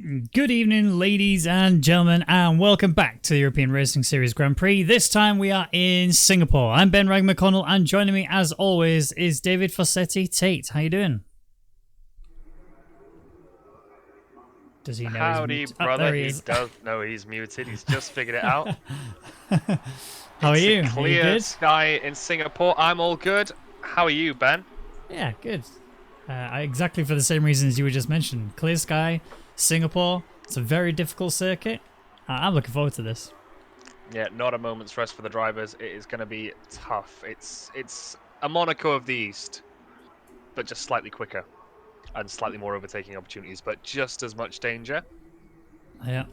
Good evening, ladies and gentlemen, and welcome back to the European Racing Series Grand Prix. This time we are in Singapore. I'm Ben Rag McConnell, and joining me, as always, is David Fossetti Tate. How you doing? Does he know Howdy, he's brother. there he He is. does know he's muted. He's just figured it out. How are It's you? a Are you clear good? sky in Singapore. I'm all good. How are you, Ben? Yeah, good. Exactly for the same reasons you were just mentioned. Clear sky, Singapore. It's a very difficult circuit. I'm looking forward to this. Yeah, not a moment's rest for the drivers. It is going to be tough. It's a Monaco of the East, but just slightly quicker and slightly more overtaking opportunities, but just as much danger. Yeah.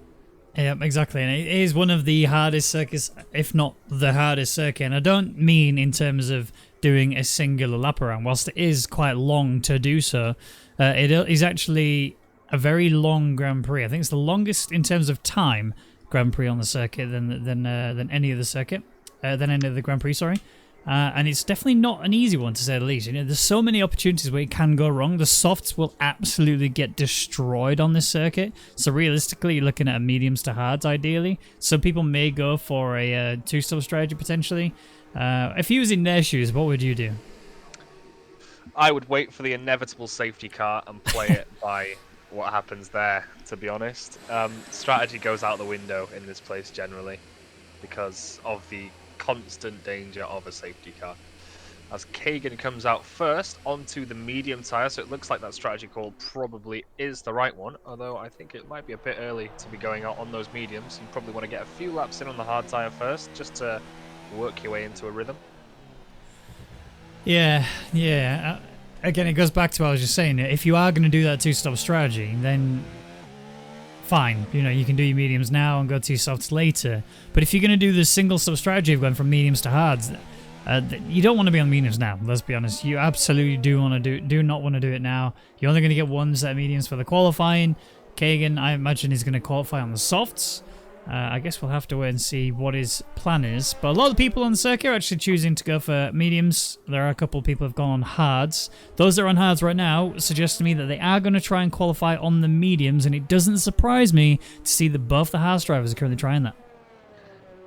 Yeah, exactly. And it is one of the hardest circuits, if not the hardest circuit. And I don't mean in terms of doing a singular lap around. Whilst it is quite long to do so, it is actually a very long Grand Prix. I think it's the longest in terms of time Grand Prix on the circuit than any other circuit, than any of the Grand Prix. Sorry. And it's definitely not an easy one, to say the least. You know, there's so many opportunities where it can go wrong. The softs will absolutely get destroyed on this circuit. So realistically, you're looking at a mediums to hards, ideally. Some people may go for a two-stop strategy, potentially. If you was in their shoes, what would you do? I would wait for the inevitable safety car and play it by what happens there, to be honest. Strategy goes out the window in this place generally because of the constant danger of a safety car. As Kagan comes out first onto the medium tyre, so it looks like that strategy call probably is the right one, although I think it might be a bit early to be going out on those mediums. You probably want to get a few laps in on the hard tyre first, just to work your way into a rhythm. Yeah. Again, it goes back to what I was just saying. If you are going to do that two-stop strategy, then fine. You know, you can do your mediums now and go two softs later. But if you're going to do the single-stop strategy of going from mediums to hards, you don't want to be on mediums now. Let's be honest. You absolutely do not want to do it now. You're only going to get one set of mediums for the qualifying. Kagan, I imagine, is going to qualify on the softs. I guess we'll have to wait and see what his plan is. But a lot of people on the circuit are actually choosing to go for mediums. There are a couple of people who have gone on hards. Those that are on hards right now suggest to me that they are going to try and qualify on the mediums, and it doesn't surprise me to see that both the hards drivers are currently trying that.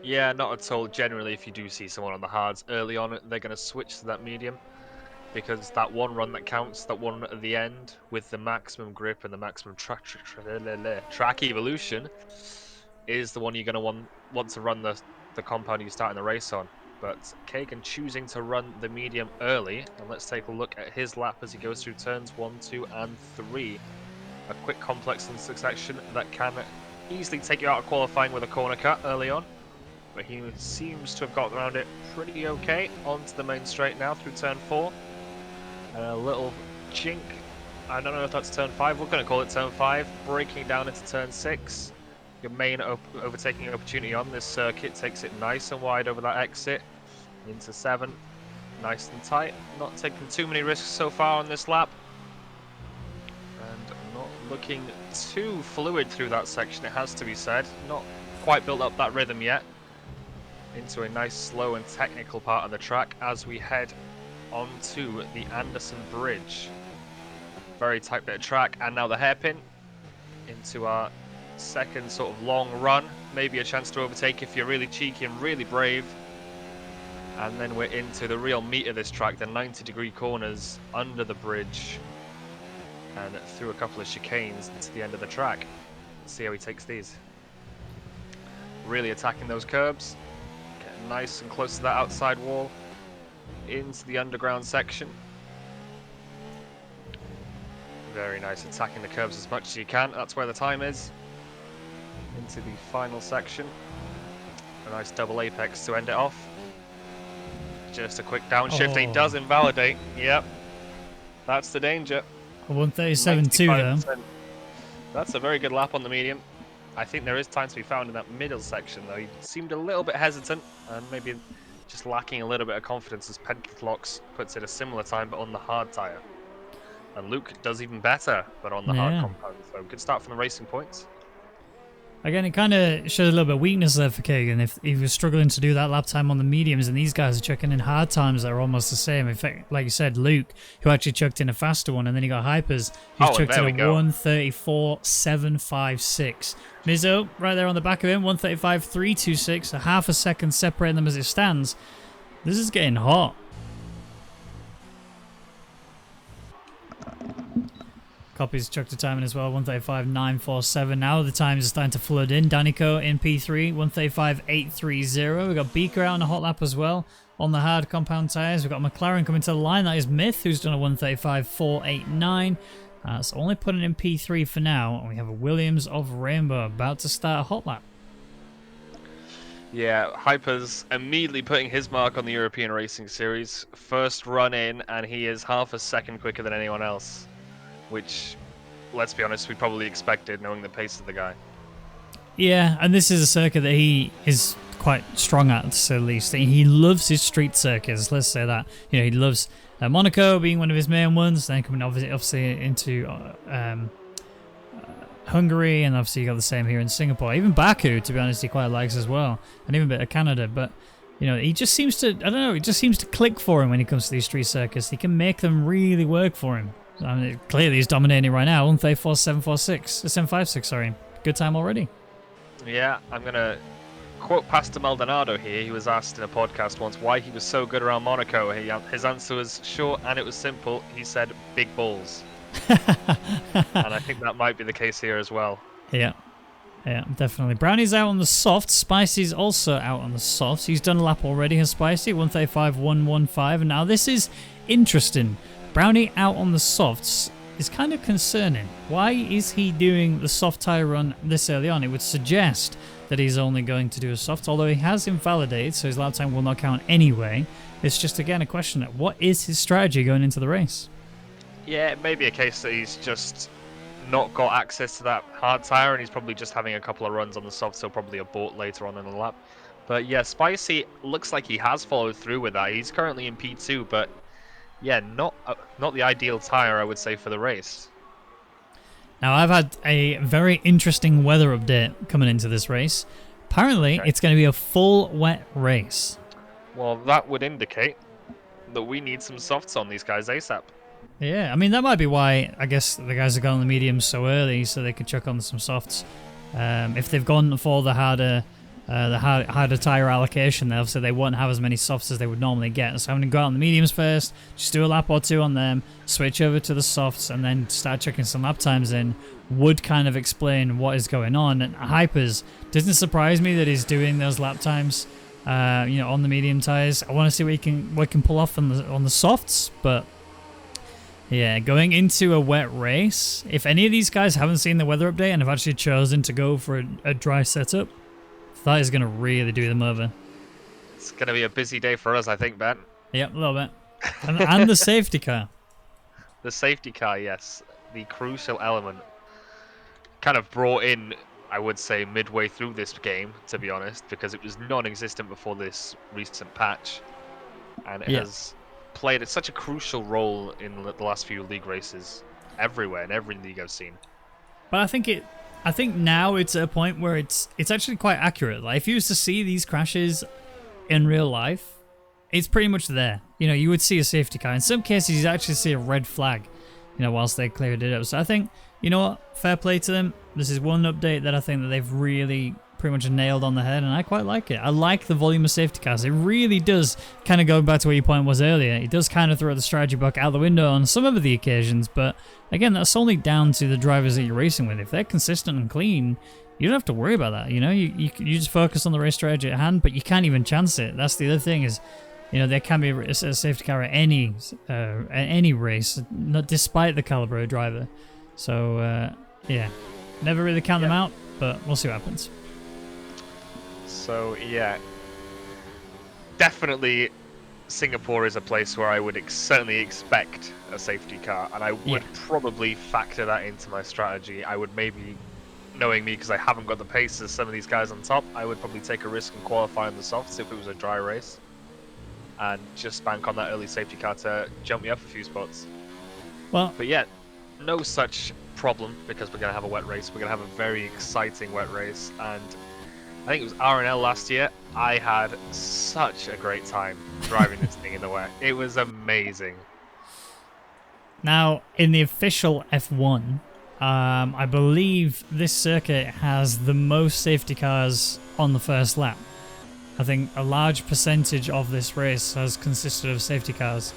Yeah, not at all. Generally, if you do see someone on the hards early on, they're going to switch to that medium because that one run that counts, that one at the end with the maximum grip and the maximum track evolution is the one you're going to want to run the compound you start in the race on. But Kagan choosing to run the medium early, and let's take a look at his lap as he goes through turns 1, 2, and 3. A quick complex in succession that can easily take you out of qualifying with a corner cut early on. But he seems to have got around it pretty okay. Onto the main straight now through turn 4. And a little chink. I don't know if that's turn 5. We're going to call it turn 5. Breaking down into turn 6. Your main overtaking opportunity on this circuit takes it nice and wide over that exit. Into 7. Nice and tight. Not taking too many risks so far on this lap. And not looking too fluid through that section, it has to be said. Not quite built up that rhythm yet. Into a nice slow and technical part of the track as we head onto the Anderson Bridge. Very tight bit of track, and now the hairpin into our second sort of long run. Maybe a chance to overtake if you're really cheeky and really brave. And then we're into the real meat of this track, the 90-degree corners under the bridge and through a couple of chicanes into the end of the track. Let's see how he takes these. Really attacking those curbs. Getting nice and close to that outside wall. Into the underground section. Very nice, attacking the curbs as much as you can. That's where the time is. Into the final section. A nice double apex to end it off. Just a quick downshift. He does invalidate. Yep. That's the danger. 137.2 though. That's a very good lap on the medium. I think there is time to be found in that middle section though. He seemed a little bit hesitant and maybe just lacking a little bit of confidence as Pentathlux puts in a similar time but on the hard tyre. And Luke does even better but on the hard compound. So good start from the racing points. Again, it kind of shows a little bit of weakness there for Kagan if he was struggling to do that lap time on the mediums, and these guys are chucking in hard times that are almost the same. In fact, like you said, Luke, who actually chucked in a faster one, and then he got Hypers, who's chucked in a 1:34.756. Mizzo, right there on the back of him, 1:35.326, a half a second separating them as it stands. This is getting hot. Copies chucked a time in as well, 1:35.947. Now the times are starting to flood in. Danico in P3, 1:35.830. We've got Beaker out on a hot lap as well on the hard compound tyres. We've got McLaren coming to the line. That is Myth, who's done a 1:35.489. That's only putting in P3 for now. And we have a Williams of Rainbow about to start a hot lap. Yeah, Hyper's immediately putting his mark on the European Racing Series. First run in, and he is half a second quicker than anyone else. Which, let's be honest, we probably expected, knowing the pace of the guy. Yeah, and this is a circuit that he is quite strong at, to say the least. He loves his street circuits, let's say that. You know, he loves Monaco being one of his main ones, then coming obviously into Hungary, and obviously you got the same here in Singapore. Even Baku, to be honest, he quite likes as well, and even a bit of Canada. But you know, he just seems to, I don't know, it just seems to click for him when it comes to these street circuits. He can make them really work for him. I mean, clearly he's dominating right now. 1:34.746, sorry. Good time already. Yeah, I'm going to quote Pastor Maldonado here. He was asked in a podcast once why he was so good around Monaco. His answer was short and it was simple. He said, big balls. And I think that might be the case here as well. Yeah, definitely. Brownie's out on the softs. Spicy's also out on the softs. He's done a lap already, has Spicy, 1:35.115. And now this is interesting. Brownie out on the softs is kind of concerning. Why is he doing the soft tyre run this early on? It would suggest that he's only going to do a soft, although he has invalidated, so his lap time will not count anyway. It's just, again, a question of what is his strategy going into the race? Yeah, it may be a case that he's just not got access to that hard tyre, and he's probably just having a couple of runs on the soft, so probably abort later on in the lap. But yeah, Spicy looks like he has followed through with that. He's currently in P2, but yeah, not the ideal tyre, I would say, for the race. Now, I've had a very interesting weather update coming into this race. Apparently, It's going to be a full wet race. Well, that would indicate that we need some softs on these guys ASAP. Yeah, I mean, that might be why, I guess, the guys are going on the mediums so early, so they could chuck on some softs. If they've gone for the harder tyre allocation, obviously they won't have as many softs as they would normally get. So I'm going to go out on the mediums first, just do a lap or two on them, switch over to the softs, and then start chucking some lap times in, would kind of explain what is going on. And Hypers, doesn't surprise me that he's doing those lap times, on the medium tyres. I want to see what he can pull off on the softs, but yeah, going into a wet race, if any of these guys haven't seen the weather update and have actually chosen to go for a dry setup, that is going to really do them over. It's going to be a busy day for us, I think, Ben. Yep, a little bit. And the safety car. The safety car, yes. The crucial element. Kind of brought in, I would say, midway through this game, to be honest, because it was non-existent before this recent patch. And it has played such a crucial role in the last few league races. Everywhere, in every league I've seen. But I think now it's at a point where it's actually quite accurate. Like, if you was to see these crashes in real life, it's pretty much there. You know, you would see a safety car. In some cases, you'd actually see a red flag, whilst they cleared it up. So I think, you know what? Fair play to them. This is one update that I think that they've really pretty much nailed on the head, and I quite like it. I like the volume of safety cars. It really does, kind of going back to what your point was earlier, it does kind of throw the strategy book out the window on some of the occasions, but again, that's only down to the drivers that you're racing with. If they're consistent and clean, you don't have to worry about that. You just focus on the race strategy at hand, but you can't even chance it. That's the other thing is, there can be a safety car at any race, not despite the caliber of driver. So yeah, never really count them out, but we'll see what happens. So yeah, definitely Singapore is a place where I would certainly expect a safety car, and I would probably factor that into my strategy. I would maybe, knowing me because I haven't got the pace as some of these guys on top, I would probably take a risk and qualify on the softs if it was a dry race, and just bank on that early safety car to jump me up a few spots. Well, but yeah, no such problem because we're going to have a wet race. We're going to have a very exciting wet race. And I think it was RNL last year. I had such a great time driving this thing in the wet. It was amazing. Now, in the official F1, I believe this circuit has the most safety cars on the first lap. I think a large percentage of this race has consisted of safety cars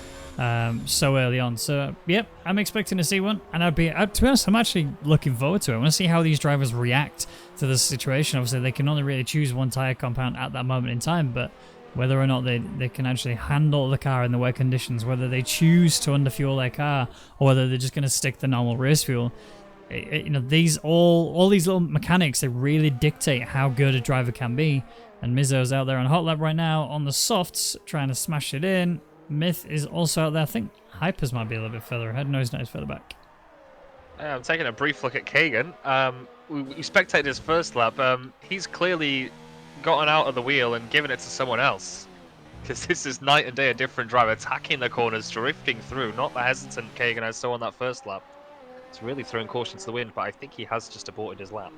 so early on. So, yep, I'm expecting to see one. And to be honest, I'm actually looking forward to it. I want to see how these drivers react to the situation. Obviously, they can only really choose one tyre compound at that moment in time, but whether or not they can actually handle the car in the wet conditions, whether they choose to underfuel their car, or whether they're just going to stick the normal race fuel. You know, these all these little mechanics, they really dictate how good a driver can be. And Mizzo's out there on hot lap right now on the softs, trying to smash it in. Myth is also out there. I think Hypers might be a little bit further ahead. No, he's not. He's further back. I'm taking a brief look at Kagan. We spectated his first lap. He's clearly gotten out of the wheel and given it to someone else. Because this is night and day a different driver, attacking the corners, drifting through. Not the hesitant Kagan I saw on that first lap. It's really throwing caution to the wind, but I think he has just aborted his lap.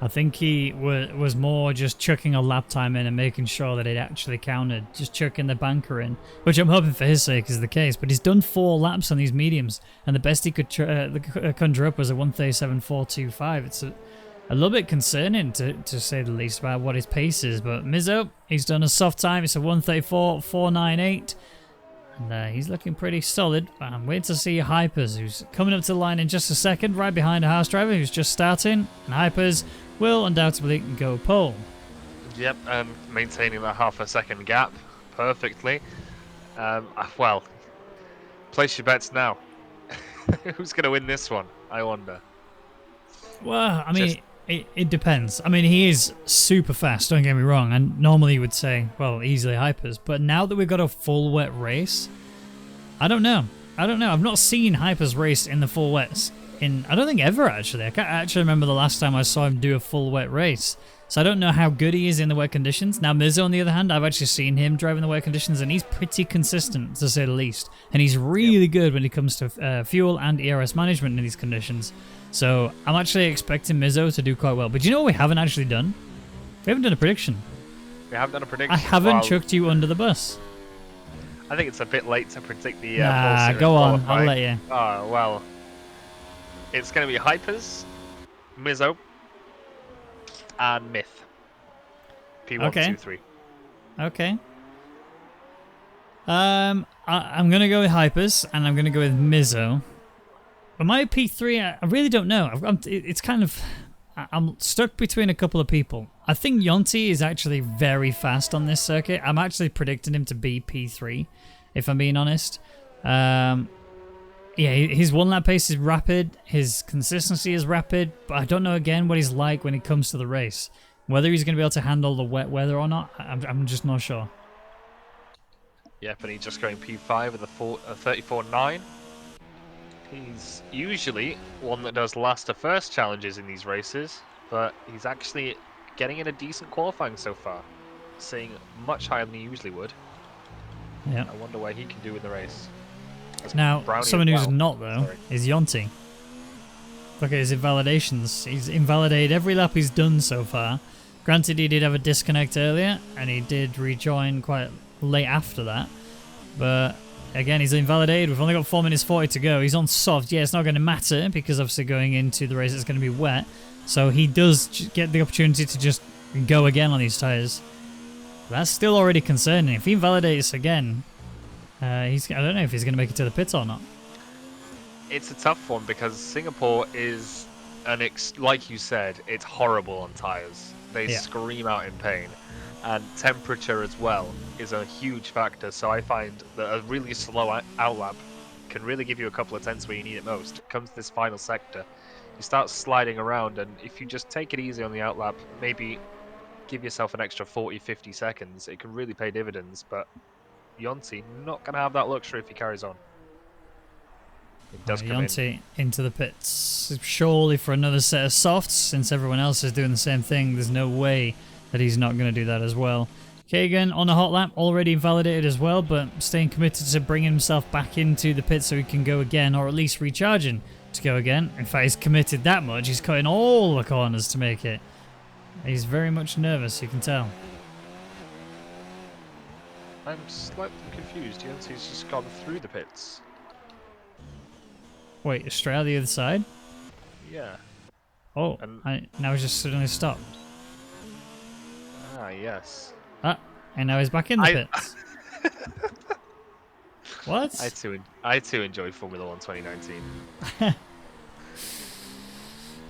I think he was more just chucking a lap time in and making sure that it actually counted. Just chucking the banker in, which I'm hoping for his sake is the case. But he's done 4 laps on these mediums, and the best he could conjure up was a 1:37.425. It's a little bit concerning, to say the least, about what his pace is. But Mizzo, he's done a soft time. It's a 1:34.498. And he's looking pretty solid. I'm waiting to see Hypers, who's coming up to the line in just a second, right behind a Haas driver who's just starting. And Hypers will undoubtedly go pole. Yep, maintaining that half a second gap perfectly. Well, place your bets now. Who's going to win this one, I wonder? Well, I mean, it depends. I mean, he is super fast, don't get me wrong. And normally you would say, well, easily Hypers. But now that we've got a full wet race, I don't know. I've not seen Hypers race in the full wets I don't think ever, actually. I can't actually remember the last time I saw him do a full wet race. So I don't know how good he is in the wet conditions. Now, Mizzo, on the other hand, I've actually seen him drive in the wet conditions, and he's pretty consistent, to say the least. And he's really good when it comes to fuel and ERS management in these conditions. So I'm actually expecting Mizzo to do quite well. But do you know what we haven't actually done? We haven't done a prediction. We haven't done a prediction. I haven't chucked you under the bus. I think it's a bit late to predict the Nah, go on. qualifying. I'll let you. Oh, well. It's going to be Hypers, Mizzo, and Myth. P1, Okay. 2, 3. Okay. I'm going to go with Hypers, and I'm going to go with Mizzo. But my P3, I really don't know. It's kind of... I'm stuck between a couple of people. I think Yonti is actually very fast on this circuit. I'm actually predicting him to be P3, if I'm being honest. Yeah, his one-lap pace is rapid. His consistency is rapid. But I don't know, again, what he's like when it comes to the race. Whether he's going to be able to handle the wet weather or not, I'm just not sure. Yep, and he's just going P5 with a 34.9. He's usually one that does last to first challenges in these races, but he's actually getting in a decent qualifying so far, seeing much higher than he usually would. Yeah. I wonder what he can do in the race. Now, Brownie someone as who's well. not, though, Sorry. is Yonti. Look at his invalidations. He's invalidated every lap he's done so far. Granted, he did have a disconnect earlier, and he did rejoin quite late after that. But, again, he's invalidated. We've only got 4 minutes 40 to go. He's on soft. Yeah, it's not going to matter, because obviously going into the race it's going to be wet. So he does get the opportunity to just go again on these tyres. That's still already concerning. If he invalidates again... I don't know if he's going to make it to the pits or not. It's a tough one because Singapore is like you said, it's horrible on tyres. They scream out in pain, and temperature as well is a huge factor. So I find that a really slow outlap can really give you a couple of tenths where you need it most. It comes to this final sector, you start sliding around, and if you just take it easy on the outlap, maybe give yourself an extra 40-50 seconds, it can really pay dividends. But Yonti not going to have that luxury if he carries on. It does come Yonti into the pits. Surely for another set of softs, since everyone else is doing the same thing, there's no way that he's not going to do that as well. Kagan on a hot lap, already invalidated as well, but staying committed to bringing himself back into the pit so he can go again, or at least recharging to go again. In fact, he's committed that much. He's cutting all the corners to make it. He's very much nervous, you can tell. I'm slightly confused. Yancey's just gone through the pits. Wait, straight out the other side? Yeah. Oh, And now he's just suddenly stopped. ah, yes. Ah, and now he's back in the pits. What? I too enjoyed Formula 1 2019.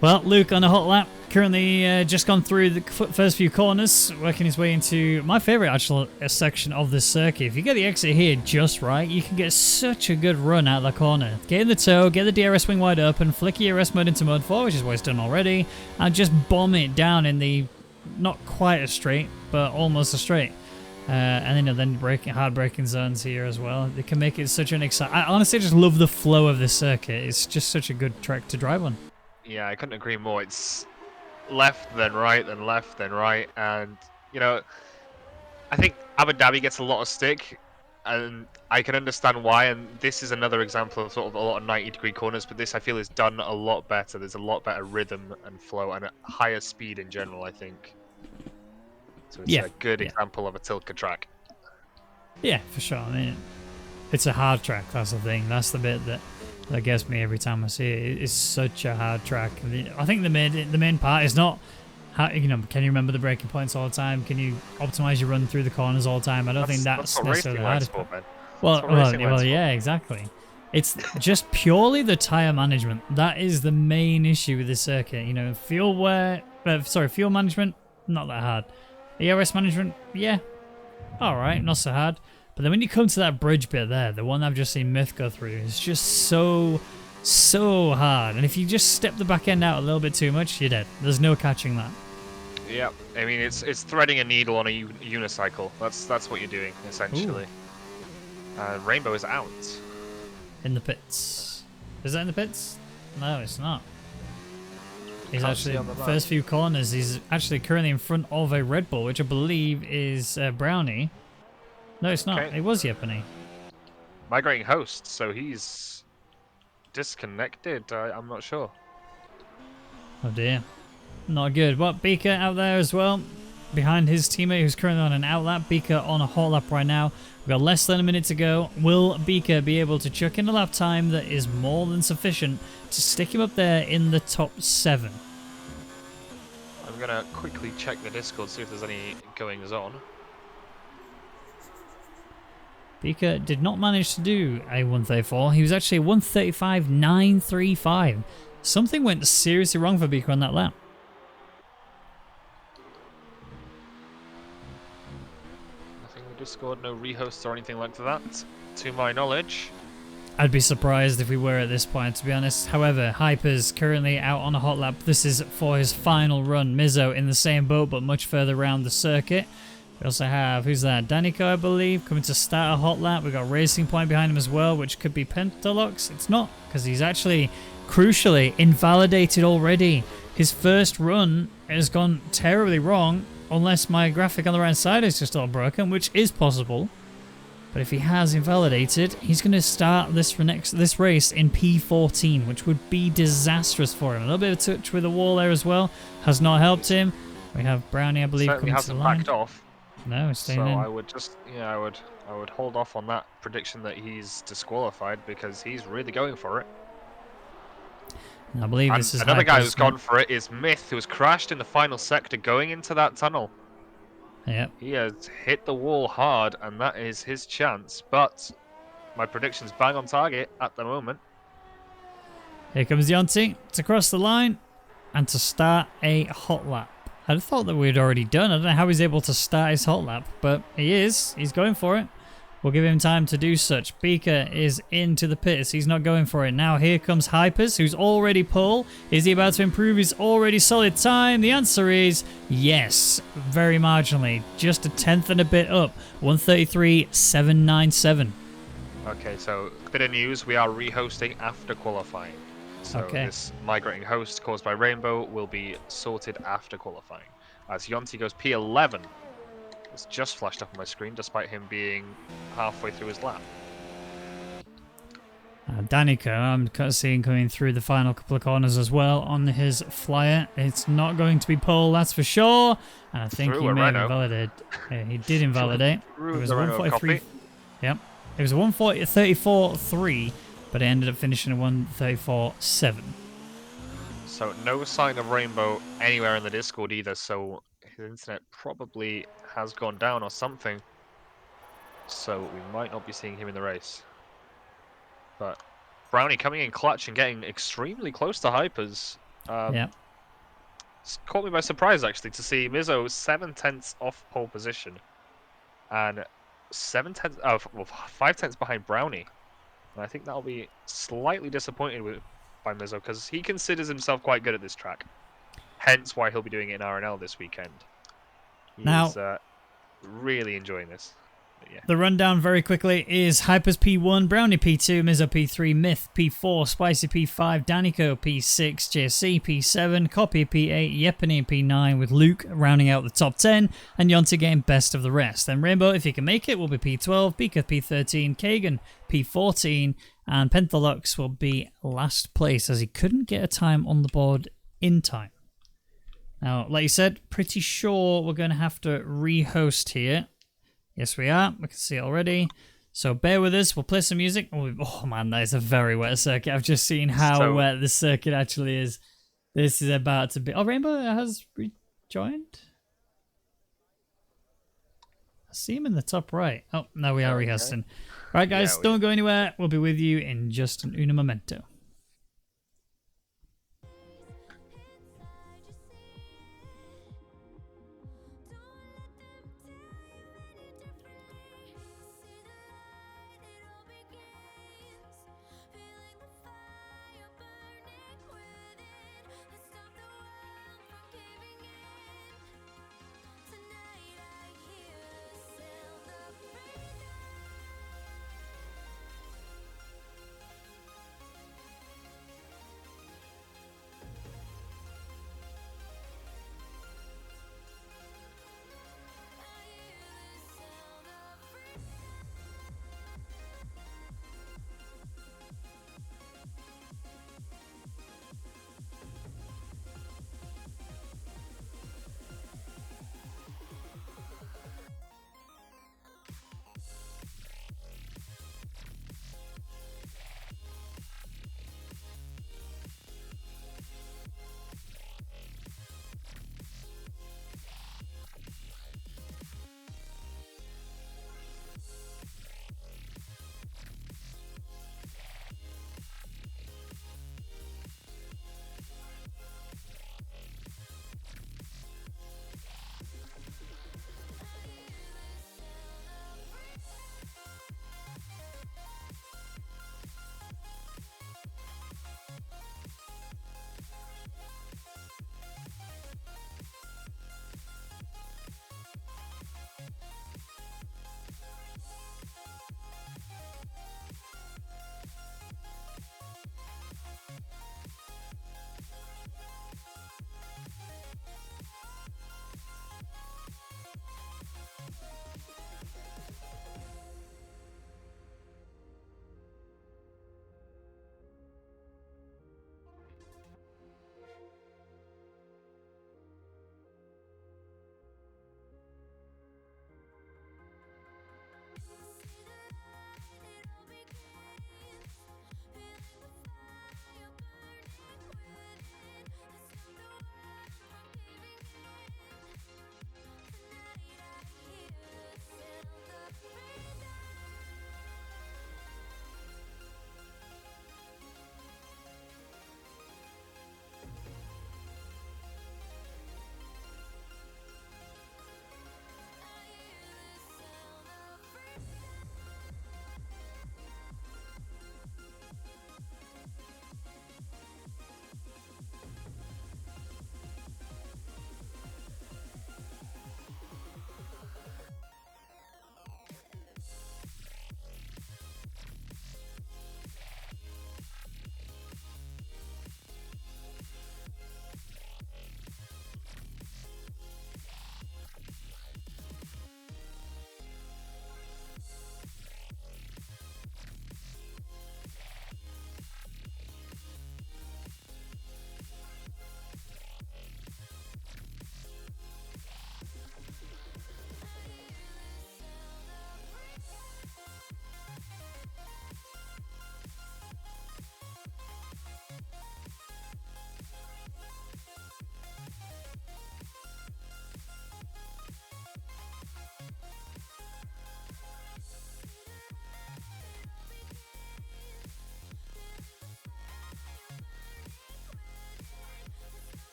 Well, Luke on a hot lap, currently just gone through the first few corners, working his way into my favourite actual section of this circuit. If you get the exit here just right, you can get such a good run out of the corner. Get in the toe, get the DRS wing wide open, flick your ERS mode into mode 4, which is what he's done already, and just bomb it down in the not quite a straight, but almost a straight. And then hard braking zones here as well. They can make it such an exciting... I honestly just love the flow of this circuit. It's just such a good track to drive on. Yeah, I couldn't agree more. It's left, then right, then left, then right. And, you know, I think Abu Dhabi gets a lot of stick, and I can understand why. And this is another example of sort of a lot of 90-degree corners, but this I feel is done a lot better. There's a lot better rhythm and flow and a higher speed in general, I think. So it's a good example of a Tilka track. Yeah, for sure. I mean, it's a hard track, that's the thing. That's the bit that gets me every time I see it. It's such a hard track. I think the main part is not how, can you remember the braking points all the time? Can you optimize your run through the corners all the time? I don't think that's necessarily the hardest part. Well, yeah, exactly. It's just purely the tire management. That is the main issue with this circuit. You know, fuel management, not that hard. ERS management, yeah, all right, not so hard. But then when you come to that bridge bit there, the one I've just seen Myth go through, it's just so hard. And if you just step the back end out a little bit too much, you're dead. There's no catching that. Yeah, I mean it's threading a needle on a unicycle. That's what you're doing essentially. Rainbow is out. In the pits. Is that in the pits? No, it's not. He's actually, first few corners, he's actually currently in front of a Red Bull, which I believe is Brownie. No, it's not. Okay. It was Yepany. Migrating host, so he's disconnected. I'm not sure. Oh dear. Not good. But Beaker out there as well, behind his teammate who's currently on an outlap. Beaker on a hot lap right now. We've got less than a minute to go. Will Beaker be able to chuck in a lap time that is more than sufficient to stick him up there in the top 7? I'm going to quickly check the Discord, see if there's any goings on. Beaker did not manage to do a 134. He was actually 135.935. Something went seriously wrong for Beaker on that lap. Nothing in the Discord, no rehosts or anything like that, to my knowledge. I'd be surprised if we were at this point, to be honest. However, Hyper's currently out on a hot lap. This is for his final run. Mizzo in the same boat, but much further around the circuit. We also have, who's that? Danico, I believe, coming to start a hot lap. We've got Racing Point behind him as well, which could be Pentalox. It's not, because he's actually, crucially, invalidated already. His first run has gone terribly wrong, unless my graphic on the right side is just all broken, which is possible. But if he has invalidated, he's going to start this race in P14, which would be disastrous for him. A little bit of touch with the wall there as well has not helped him. We have Brownie, I believe, coming to the line. Backed off. No, he's staying in. So I would just, I would hold off on that prediction that he's disqualified because he's really going for it. And I believe this is another guy who's gone for it is Myth, who has crashed in the final sector going into that tunnel. Yep. He has hit the wall hard, and that is his chance. But my prediction's bang on target at the moment. Here comes Yonti to cross the line and to start a hot lap. I'd have thought that we'd already done. I don't know how he's able to start his hot lap, but he is. He's going for it. We'll give him time to do such. Beaker is into the pits. He's not going for it. Now here comes Hypers, who's already pole. Is he about to improve his already solid time? The answer is yes, very marginally. Just a tenth and a bit up. 133.797. Okay, so bit of news. We are rehosting after qualifying. So this migrating host caused by Rainbow will be sorted after qualifying. As Yonti goes P11. It's just flashed up on my screen despite him being halfway through his lap. Danica, I'm seeing coming through the final couple of corners as well on his flyer. It's not going to be pole, that's for sure. And I think Through he a may have Renault. invalidated. He did invalidate. It Through was the a Renault 143. copy. Yep. It was a 134.3, but it ended up finishing a 134.7. So no sign of Rainbow anywhere in the Discord either, so his internet probably has gone down or something. So we might not be seeing him in the race. But Brownie coming in clutch and getting extremely close to Hypers. Yeah. It's caught me by surprise actually to see Mizzo 7/10 off pole position and 7/10, well, 5/10 behind Brownie. And I think that'll be slightly disappointed by Mizzo because he considers himself quite good at this track. Hence why he'll be doing it in RNL this weekend. He's really enjoying this. Yeah. The rundown very quickly is Hypers P1, Brownie P2, Mizzo P3, Myth P4, Spicy P5, Danico P6, JC P7, Copy P8, Yepany P9 with Luke rounding out the top 10 and Yonta getting best of the rest. Then Rainbow, if he can make it, will be P12, Beaker P13, Kagan P14 and Pentalux will be last place as he couldn't get a time on the board in time. Now, like you said, pretty sure we're going to have to re-host here. Yes, we are. We can see it already. So bear with us. We'll play some music. Oh, man, that is a very wet circuit. I've just seen how wet the circuit actually is. This is about to be... Oh, Rainbow has rejoined? I see him in the top right. Oh, now we are rehosting. All right, guys, don't go anywhere. We'll be with you in just an una momento.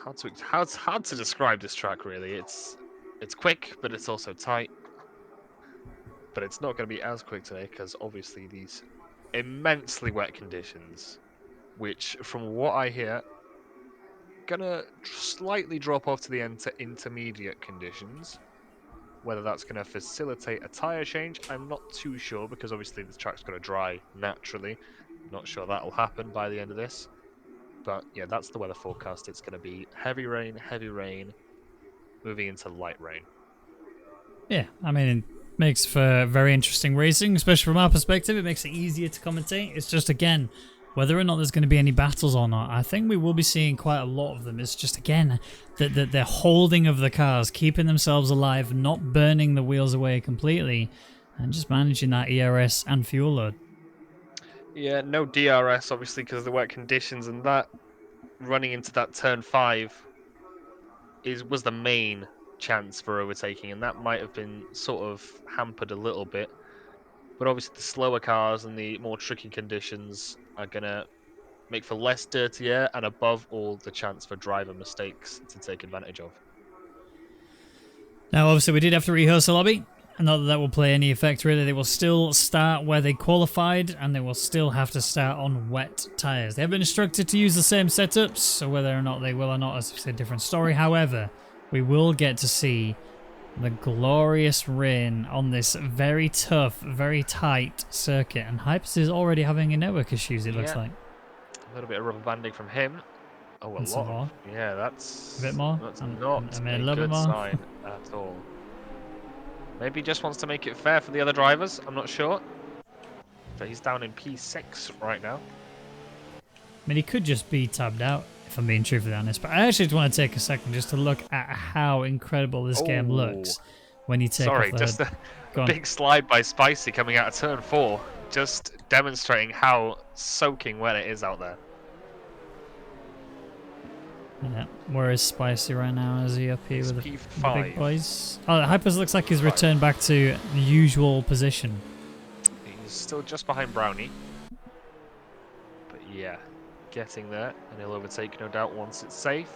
it's hard to describe this track really. It's quick, but it's also tight. But it's not going to be as quick today because obviously these immensely wet conditions, which from what I hear, gonna slightly drop off to the intermediate conditions. Whether that's going to facilitate a tyre change, I'm not too sure because obviously the track's going to dry naturally. Not sure that'll happen by the end of this. But yeah, that's the weather forecast. It's going to be heavy rain, moving into light rain. Yeah, I mean, it makes for very interesting racing, especially from our perspective. It makes it easier to commentate. It's just, again, whether or not there's going to be any battles or not, I think we will be seeing quite a lot of them. It's just, again, that they're holding of the cars, keeping themselves alive, not burning the wheels away completely, and just managing that ERS and fuel load. Yeah, no DRS, obviously, because of the wet conditions, and that running into that turn 5 was the main chance for overtaking, and that might have been sort of hampered a little bit. But obviously, the slower cars and the more tricky conditions are going to make for less dirty air, and above all, the chance for driver mistakes to take advantage of. Now, obviously, we did have to rehearse a lobby. Not that that will play any effect, really. They will still start where they qualified, and they will still have to start on wet tyres. They have been instructed to use the same setups, so whether or not they will or not is a different story. However, we will get to see the glorious rain on this very tough, very tight circuit. And Hypers is already having a network issues, it looks like. A little bit of rubber banding from him. Oh, a lot. More. Yeah, that's A bit more. That's not I mean, a a little good bit more. sign at all. Maybe he just wants to make it fair for the other drivers. I'm not sure. But he's down in P6 right now. I mean, he could just be tabbed out, if I'm being truthfully honest. But I actually just want to take a second just to look at how incredible this game looks when you take off the just hood. a big slide by Spicy coming out of turn 4. Just demonstrating how soaking wet it is out there. Yeah, where is Spicy right now? Is he up here with the big boys? Oh, Hypers looks like he's returned back to the usual position. He's still just behind Brownie. But yeah, getting there, and he'll overtake no doubt once it's safe.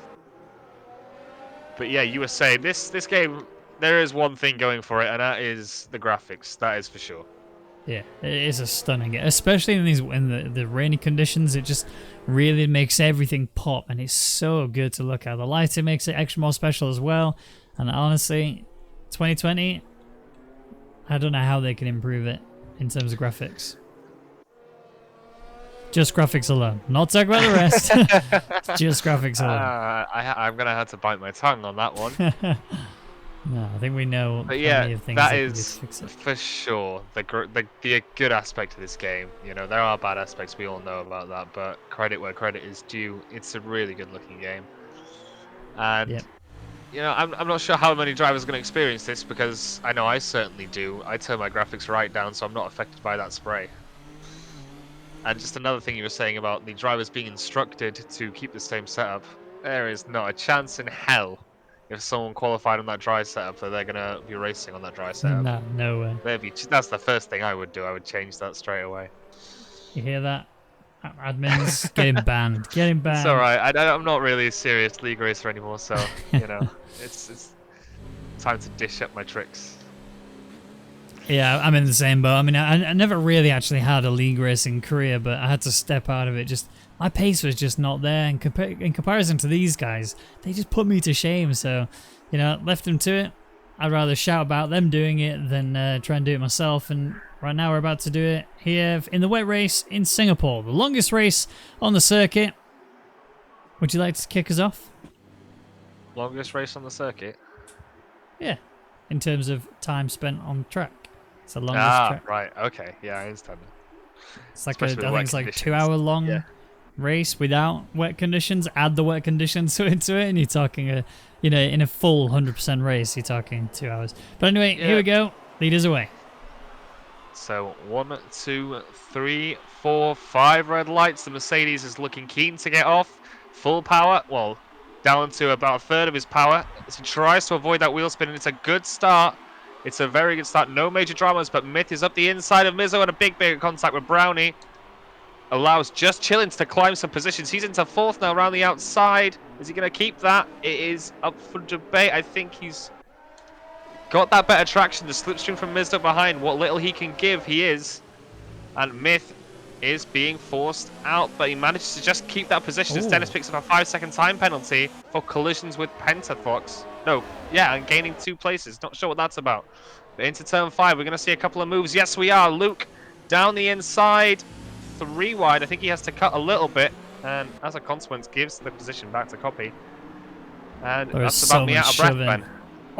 But yeah, you were saying this game, there is one thing going for it, and that is the graphics. That is for sure. Yeah, it is a stunning game, especially in the rainy conditions. It just really makes everything pop, and it's so good to look at. The lighting makes it extra more special as well. And honestly, 2020, I don't know how they can improve it in terms of graphics. Just graphics alone. Not talk about the rest. Just graphics alone. I'm gonna have to bite my tongue on that one. No, I think we know. But yeah, of things that that is for sure the good aspect of this game. You know, there are bad aspects, we all know about that, but credit where credit is due. It's a really good looking game. And, you know, I'm not sure how many drivers are going to experience this, because I know I certainly do. I turn my graphics right down, so I'm not affected by that spray. And just another thing you were saying about the drivers being instructed to keep the same setup. There is not a chance in hell if someone qualified on that dry setup that they're going to be racing on that dry setup. No way. That's the first thing I would do. I would change that straight away. You hear that? Admins, get him banned. Get him banned. It's alright. I'm not really a serious league racer anymore, so, you know, it's time to dish up my tricks. Yeah, I'm in the same boat. I mean, I never really actually had a league racing career, but I had to step out of it. Just my pace was just not there. In comparison to these guys, they just put me to shame. So, you know, left them to it. I'd rather shout about them doing it than try and do it myself. And right now we're about to do it here in the wet race in Singapore, the longest race on the circuit. Would you like to kick us off? Longest race on the circuit? Yeah, in terms of time spent on track. It's the longest track. Right, okay. Yeah, I understand. It's like I think it's like 2 hour long race without wet conditions. Add the wet conditions into it, and you're talking you know, in a full 100% race, you're talking 2 hours. But anyway, here we go. Leaders away. So 1, 2, 3, 4, 5 red lights. The Mercedes is looking keen to get off. Full power. Well, down to about a third of his power. As he tries to avoid that wheel spin, and it's a good start. It's a very good start. No major dramas, but Myth is up the inside of Mizzo and a big contact with Brownie. allows just Chillins to climb some positions. He's into fourth now around the outside. Is he going to keep that? It is up for debate. I think he's got that better traction. The slipstream from Mizduck behind. What little he can give, he is. And Myth is being forced out, but he manages to just keep that position as Dennis picks up a 5-second time penalty for collisions with Pentafox. No, yeah, and gaining 2 places. Not sure what that's about. But into turn 5, we're going to see a couple of moves. Yes, we are. Luke down the inside, 3 wide. I think he has to cut a little bit, and as a consequence, gives the position back to Copy. And that's about me out of breath, Ben.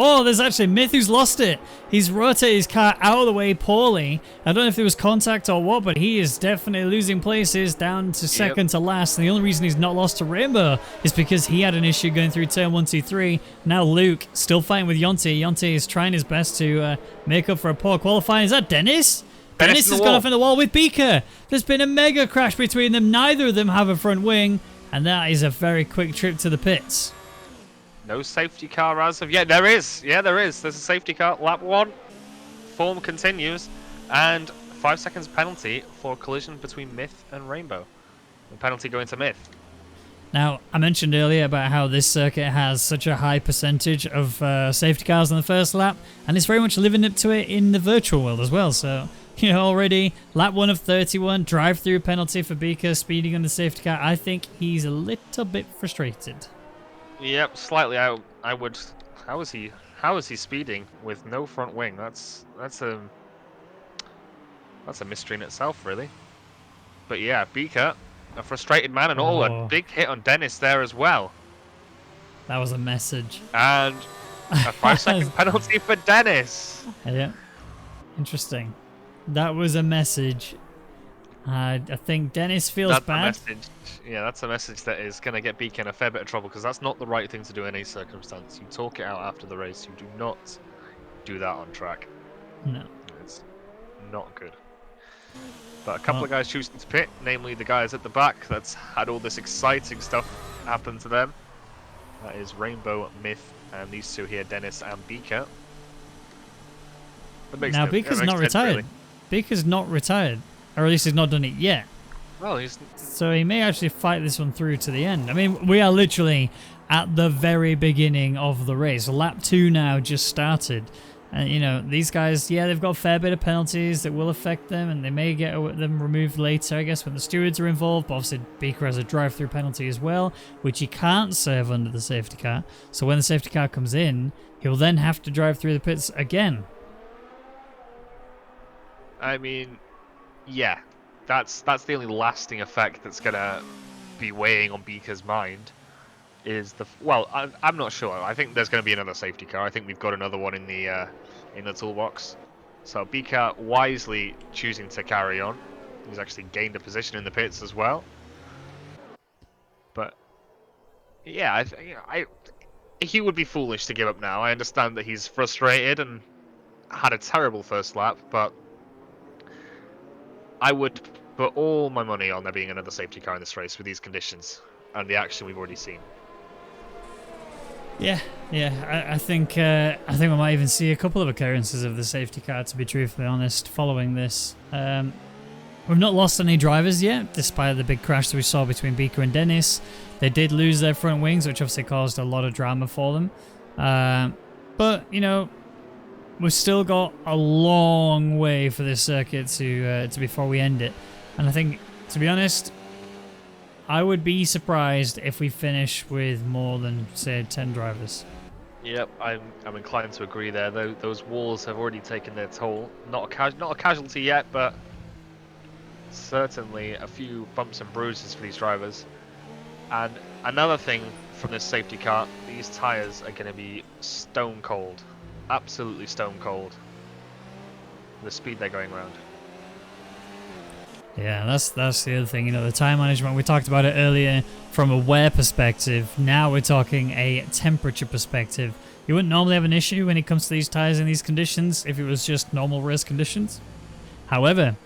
Oh, there's actually Myth who's lost it. He's rotated his car out of the way poorly. I don't know if there was contact or what, but he is definitely losing places down to second to last. And the only reason he's not lost to Rainbow is because he had an issue going through turn 1, 2, 3. Now Luke still fighting with Yonti. Yonti is trying his best to make up for a poor qualifying. Is that Dennis? Dennis has gone off in the wall with Beaker. There's been a mega crash between them. Neither of them have a front wing. And that is a very quick trip to the pits. No safety car as of yet. There is. Yeah, there is. There's a safety car. Lap 1. Form continues. And 5 seconds penalty for collision between Myth and Rainbow. The penalty going to Myth. Now, I mentioned earlier about how this circuit has such a high percentage of safety cars on the first lap. And it's very much living up to it in the virtual world as well. So, you know, already lap 1 of 31. Drive-through penalty for Beaker speeding on the safety car. I think he's a little bit frustrated. Yep, slightly. I would. How is he speeding with no front wing? That's a mystery in itself, really. But yeah, Beaker, a frustrated man, and a big hit on Dennis there as well. That was a message. And a 5-second penalty for Dennis. Yeah, interesting. That was a message. I think Dennis feels bad. Yeah, that's a message that is going to get Beaker in a fair bit of trouble, because that's not the right thing to do in any circumstance. You talk it out after the race. You do not do that on track. No. It's not good. But a couple of guys choosing to pit, namely the guys at the back that's had all this exciting stuff happen to them. That is Rainbow, Myth, and these two here, Dennis and Beaker. Now, Beaker's not retired. Really. Beaker's not retired. Or at least he's not done it yet. Well, so he may actually fight this one through to the end. I mean, we are literally at the very beginning of the race. Lap 2 now just started. And, you know, these guys, yeah, they've got a fair bit of penalties that will affect them, and they may get them removed later, I guess, when the stewards are involved. But obviously, Beaker has a drive-through penalty as well, which he can't serve under the safety car. So when the safety car comes in, he'll then have to drive through the pits again. I mean, yeah, that's the only lasting effect that's gonna be weighing on Beaker's mind. Is I'm not sure. I think there's going to be another safety car. I think we've got another one in the toolbox. So Beaker wisely choosing to carry on. He's actually gained a position in the pits as well. But yeah, he would be foolish to give up now. I understand that he's frustrated and had a terrible first lap, but I would put all my money on there being another safety car in this race with these conditions and the action we've already seen. Yeah. I think we might even see a couple of occurrences of the safety car, to be truthfully honest, following this. We've not lost any drivers yet, despite the big crash that we saw between Beaker and Dennis. They did lose their front wings, which obviously caused a lot of drama for them. But, you know, we've still got a long way for this circuit to before we end it. And I think, to be honest, I would be surprised if we finish with more than, say, 10 drivers. Yep, I'm inclined to agree there. Those walls have already taken their toll. Not a casualty yet, but certainly a few bumps and bruises for these drivers. And another thing from this safety car, these tyres are going to be stone cold. Absolutely stone cold. The speed they're going around. Yeah, that's the other thing. You know, the tire management, we talked about it earlier from a wear perspective. Now we're talking a temperature perspective. You wouldn't normally have an issue when it comes to these tires in these conditions if it was just normal race conditions. However,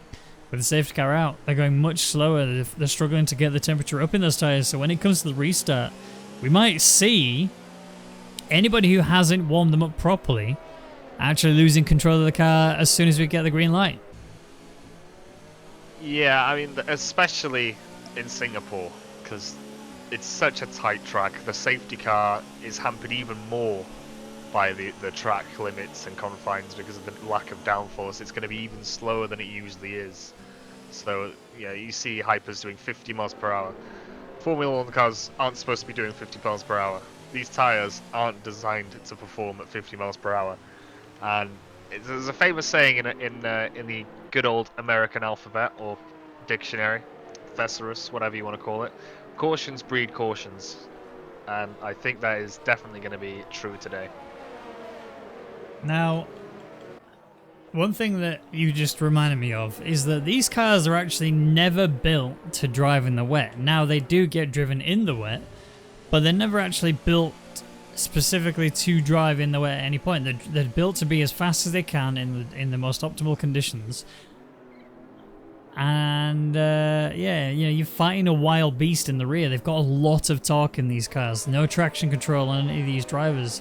with the safety car out, they're going much slower. They're struggling to get the temperature up in those tires. So when it comes to the restart, we might see anybody who hasn't warmed them up properly actually losing control of the car as soon as we get the green light. Yeah, I mean, especially in Singapore, because it's such a tight track. The safety car is hampered even more by the track limits and confines because of the lack of downforce. It's going to be even slower than it usually is. So, yeah, you see hypers doing 50 miles per hour. Formula 1 cars aren't supposed to be doing 50 miles per hour. These tyres aren't designed to perform at 50 miles per hour. And there's a famous saying in the good old American alphabet or dictionary, thesaurus, whatever you want to call it. Cautions breed cautions, and I think that is definitely going to be true today. Now, one thing that you just reminded me of is that these cars are actually never built to drive in the wet. Now, they do get driven in the wet, but they're never actually built specifically to drive in the wet at any point. They're built to be as fast as they can in the most optimal conditions. And yeah, you know, you're fighting a wild beast in the rear. They've got a lot of torque in these cars. No traction control on any of these drivers.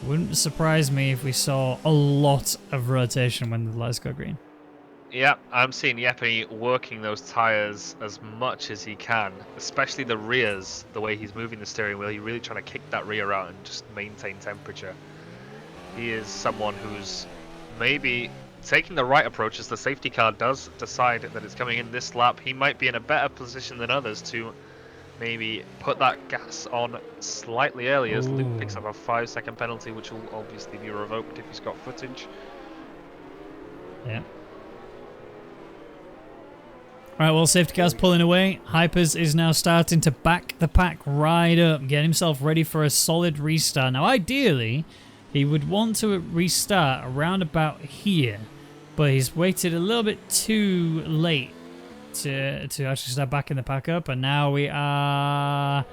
Wouldn't surprise me if we saw a lot of rotation when the lights go green. Yeah, I'm seeing Yeppe working those tyres as much as he can, especially the rears, the way he's moving the steering wheel. He's really trying to kick that rear out and just maintain temperature. He is someone who's maybe taking the right approach as the safety car does decide that it's coming in this lap. He might be in a better position than others to maybe put that gas on slightly earlier as Luke picks up a 5-second penalty, which will obviously be revoked if he's got footage. Yeah. Alright, well, safety car's pulling away. Hypers is now starting to back the pack right up, get himself ready for a solid restart. Now, ideally, he would want to restart around about here, but he's waited a little bit too late to actually start backing the pack up, and now we are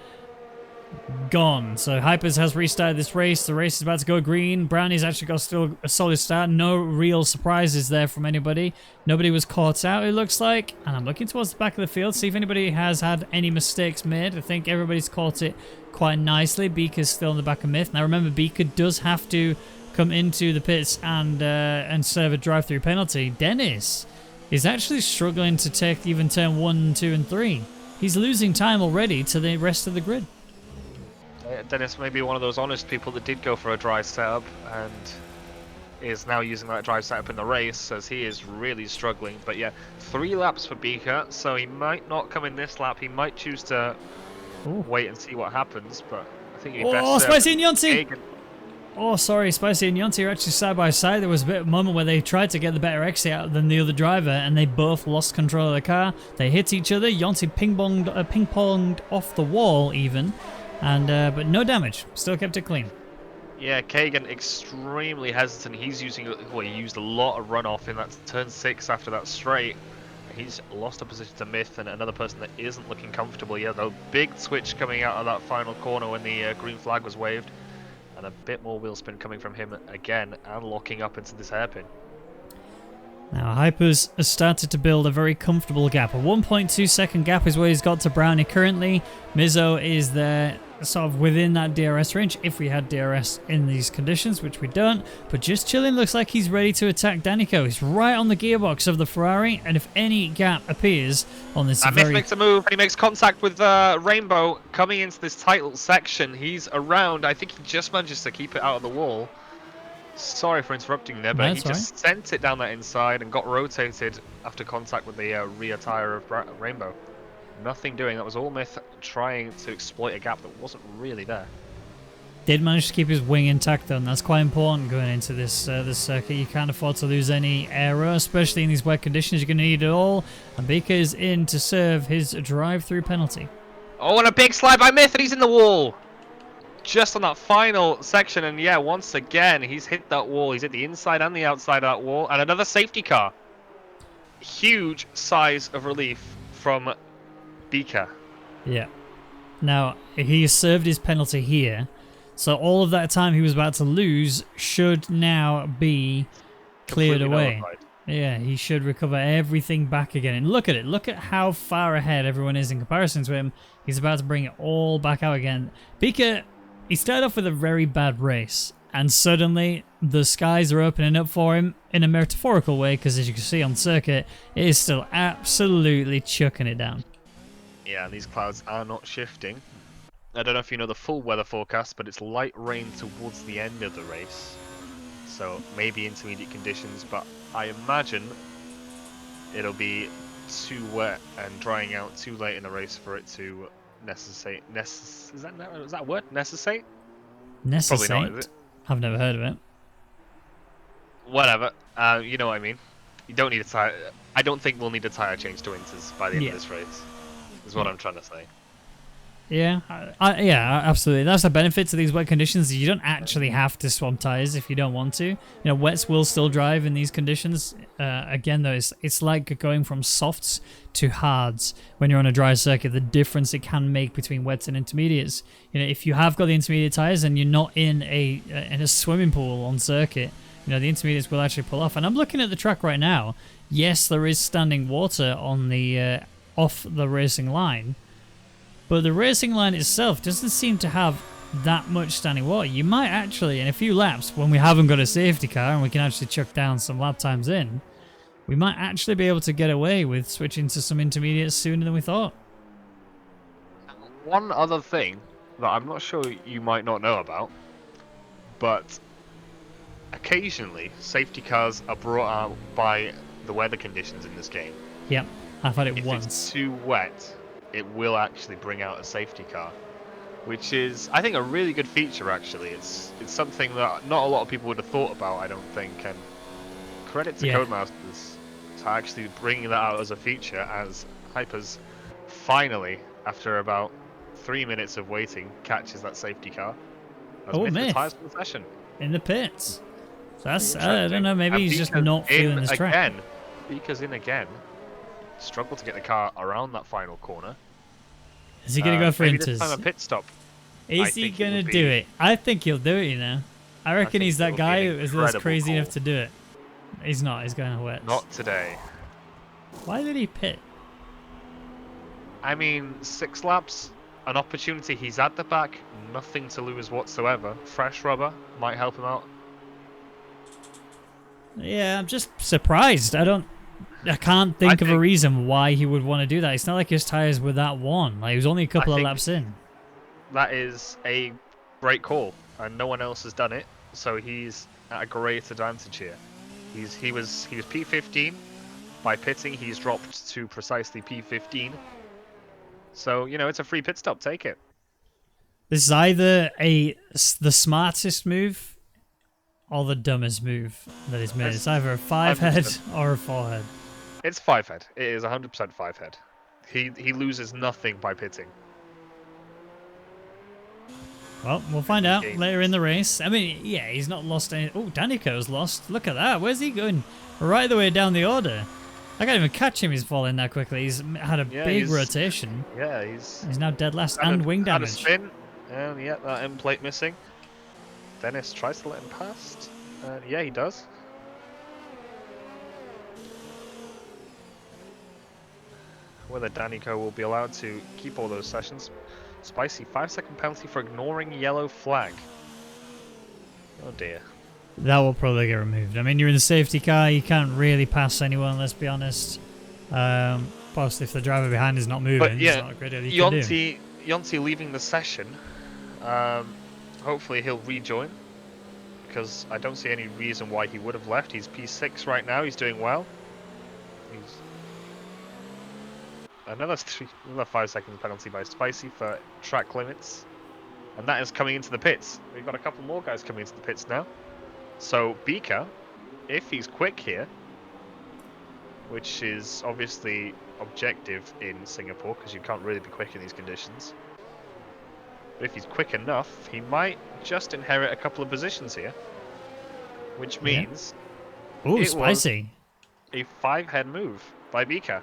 gone. So Hypers has restarted this race. The race is about to go green. Brownie's actually got still a solid start. No real surprises there from anybody. Nobody was caught out, it looks like. And I'm looking towards the back of the field, see if anybody has had any mistakes made. I think everybody's caught it quite nicely. Beaker's still in the back of Myth. Now remember, Beaker does have to come into the pits and serve a drive-through penalty. Dennis is actually struggling to take even turn 1, 2, and 3. He's losing time already to the rest of the grid. Dennis may be one of those honest people that did go for a dry setup and is now using that dry setup in the race, as he is really struggling. But yeah, 3 laps for Beaker, so he might not come in this lap. He might choose to wait and see what happens, but I think he best Spicy and Yonti! Oh, sorry, Spicy and Yonti are actually side by side. There was a bit of a moment where they tried to get the better exit out than the other driver, and they both lost control of the car. They hit each other. Yonti ping-ponged off the wall even, and but no damage. Still kept it clean. Yeah, Kagan extremely hesitant. He's using, well, he used a lot of runoff in that turn 6 after that straight. He's lost a position to Myth and another person that isn't looking comfortable yet. Though big switch coming out of that final corner when the green flag was waved. And a bit more wheel spin coming from him again and locking up into this hairpin. Now Hypers has started to build a very comfortable gap. A 1.2 second gap is where he's got to Brownie currently. Mizzo is there sort of within that DRS range if we had DRS in these conditions, which we don't. But just chilling, looks like he's ready to attack Danico. He's right on the gearbox of the Ferrari, and if any gap appears on this Myth makes a move and he makes contact with Rainbow coming into this tight little section. He's around. I think he just manages to keep it out of the wall. Sorry for interrupting there, but he just sent it down that inside and got rotated after contact with the rear tyre of Rainbow. Nothing doing. That was all Myth trying to exploit a gap that wasn't really there. Did manage to keep his wing intact though, and that's quite important going into this this circuit. You can't afford to lose any aero, especially in these wet conditions. You're going to need it all. And Beaker is in to serve his drive-through penalty. Oh, and a big slide by Myth, and he's in the wall. Just on that final section, and yeah, once again, he's hit that wall. He's hit the inside and the outside of that wall, and another safety car. Huge size of relief from Beaker. Yeah. Now, he served his penalty here, so all of that time he was about to lose should now be cleared away. Nullified. Yeah, he should recover everything back again. And look at it. Look at how far ahead everyone is in comparison to him. He's about to bring it all back out again. Beaker, he started off with a very bad race, and suddenly the skies are opening up for him in a metaphorical way, because as you can see on circuit, it is still absolutely chucking it down. Yeah, these clouds are not shifting. I don't know if you know the full weather forecast, but it's light rain towards the end of the race. So maybe intermediate conditions, but I imagine it'll be too wet and drying out too late in the race for it to necessitate. Is that a word? Necessitate? Probably not, is Necessate? it? I've never heard of it. Whatever. You know what I mean. You don't need a tire. I don't think we'll need a tire change to winters by the end of this race. Is what I'm trying to say. Yeah, yeah, absolutely. That's the benefit to these wet conditions. You don't actually have to swap tires if you don't want to. You know, wets will still drive in these conditions. Again, though, it's like going from softs to hards when you're on a dry circuit. The difference it can make between wets and intermediates. You know, if you have got the intermediate tires and you're not in a swimming pool on circuit, you know, the intermediates will actually pull off. And I'm looking at the track right now. Yes, there is standing water on the off the racing line. But the racing line itself doesn't seem to have that much standing water. You might actually, in a few laps, when we haven't got a safety car and we can actually chuck down some lap times in, we might actually be able to get away with switching to some intermediates sooner than we thought. One other thing that I'm not sure you might not know about, but occasionally safety cars are brought out by the weather conditions in this game. Yep, I've had it once. If it's too wet, it will actually bring out a safety car, which is, I think, a really good feature. Actually, it's something that not a lot of people would have thought about, I don't think. And credit to Codemasters to actually bringing that out as a feature, as Hypers finally, after about 3 minutes of waiting, catches that safety car. Myth. Tires for the session In the pits. So that's, I don't know, maybe he's just not feeling this track. Because in again, struggle to get the car around that final corner. Is he going to go for maybe inters? This time a pit stop. Is he going to do it? I think he'll do it, you know. I reckon he's that guy who is less crazy enough to do it. He's not. He's going to wet. Not today. Why did he pit? I mean, 6 laps, an opportunity. He's at the back, nothing to lose whatsoever. Fresh rubber might help him out. Yeah, I'm just surprised. I can't think of a reason why he would want to do that. It's not like his tires were that worn. Like, he was only a couple of laps in. That is a great call, and no one else has done it, so he's at a great advantage here. He was P15. By pitting, he's dropped to precisely P15. So, you know, it's a free pit stop. Take it. This is either the smartest move or the dumbest move that he's made. It's either a 5-head or a 4-head. It's 5-head. It is 100% 5-head. He loses nothing by pitting. Well, we'll find out later in the race. I mean, yeah, he's not lost any... Oh, Danico's lost. Look at that. Where's he going? Right the way down the order. I can't even catch him. He's falling that quickly. He's had a big rotation. Yeah, he's now dead last and wing damage. Had a spin. And yeah, that end plate missing. Dennis tries to let him past. Yeah, he does. Whether Danico will be allowed to keep all those sessions. Spicy, 5-second penalty for ignoring yellow flag. Oh dear. That will probably get removed. I mean, you're in the safety car, you can't really pass anyone, let's be honest. Plus, if the driver behind is not moving, but yeah, it's not a great deal you can do. Yonti leaving the session. Hopefully he'll rejoin, because I don't see any reason why he would have left. He's P6 right now, he's doing well. He's another 5 seconds penalty by Spicy for track limits. And that is coming into the pits. We've got a couple more guys coming into the pits now. So Beaker, if he's quick here, which is obviously objective in Singapore because you can't really be quick in these conditions. But if he's quick enough, he might just inherit a couple of positions here. Which means Ooh, Spicy. A 5-head move by Beaker.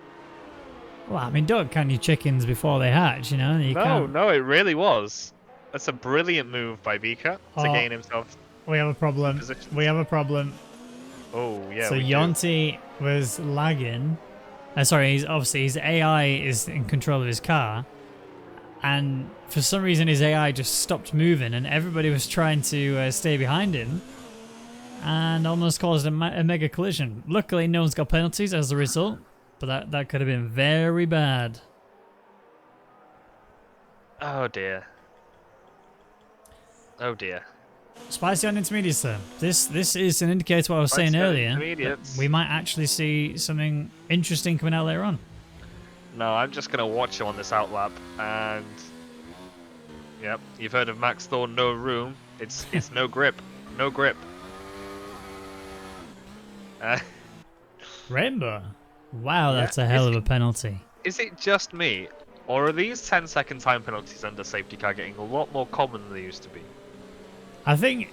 Well, I mean, don't count your chickens before they hatch, you know? No, it really was. That's a brilliant move by Beaker to gain himself. We have a problem. We have a problem. Oh, yeah. So Yonti was lagging. Sorry, his AI is in control of his car. and for some reason his AI just stopped moving, and everybody was trying to stay behind him, and almost caused a mega collision. Luckily, no one's got penalties as a result, but that could have been very bad. Oh dear. Oh dear. Spicy on intermediates though. This is an indicator to what I was saying earlier. We might actually see something interesting coming out later on. No, I'm just going to watch him on this outlap, and yep, you've heard of Max Thorne, no room. It's no grip. No grip. Rainbow. Wow, that's a hell of a penalty. Is it just me, or are these 10-second time penalties under safety car getting a lot more common than they used to be? I think,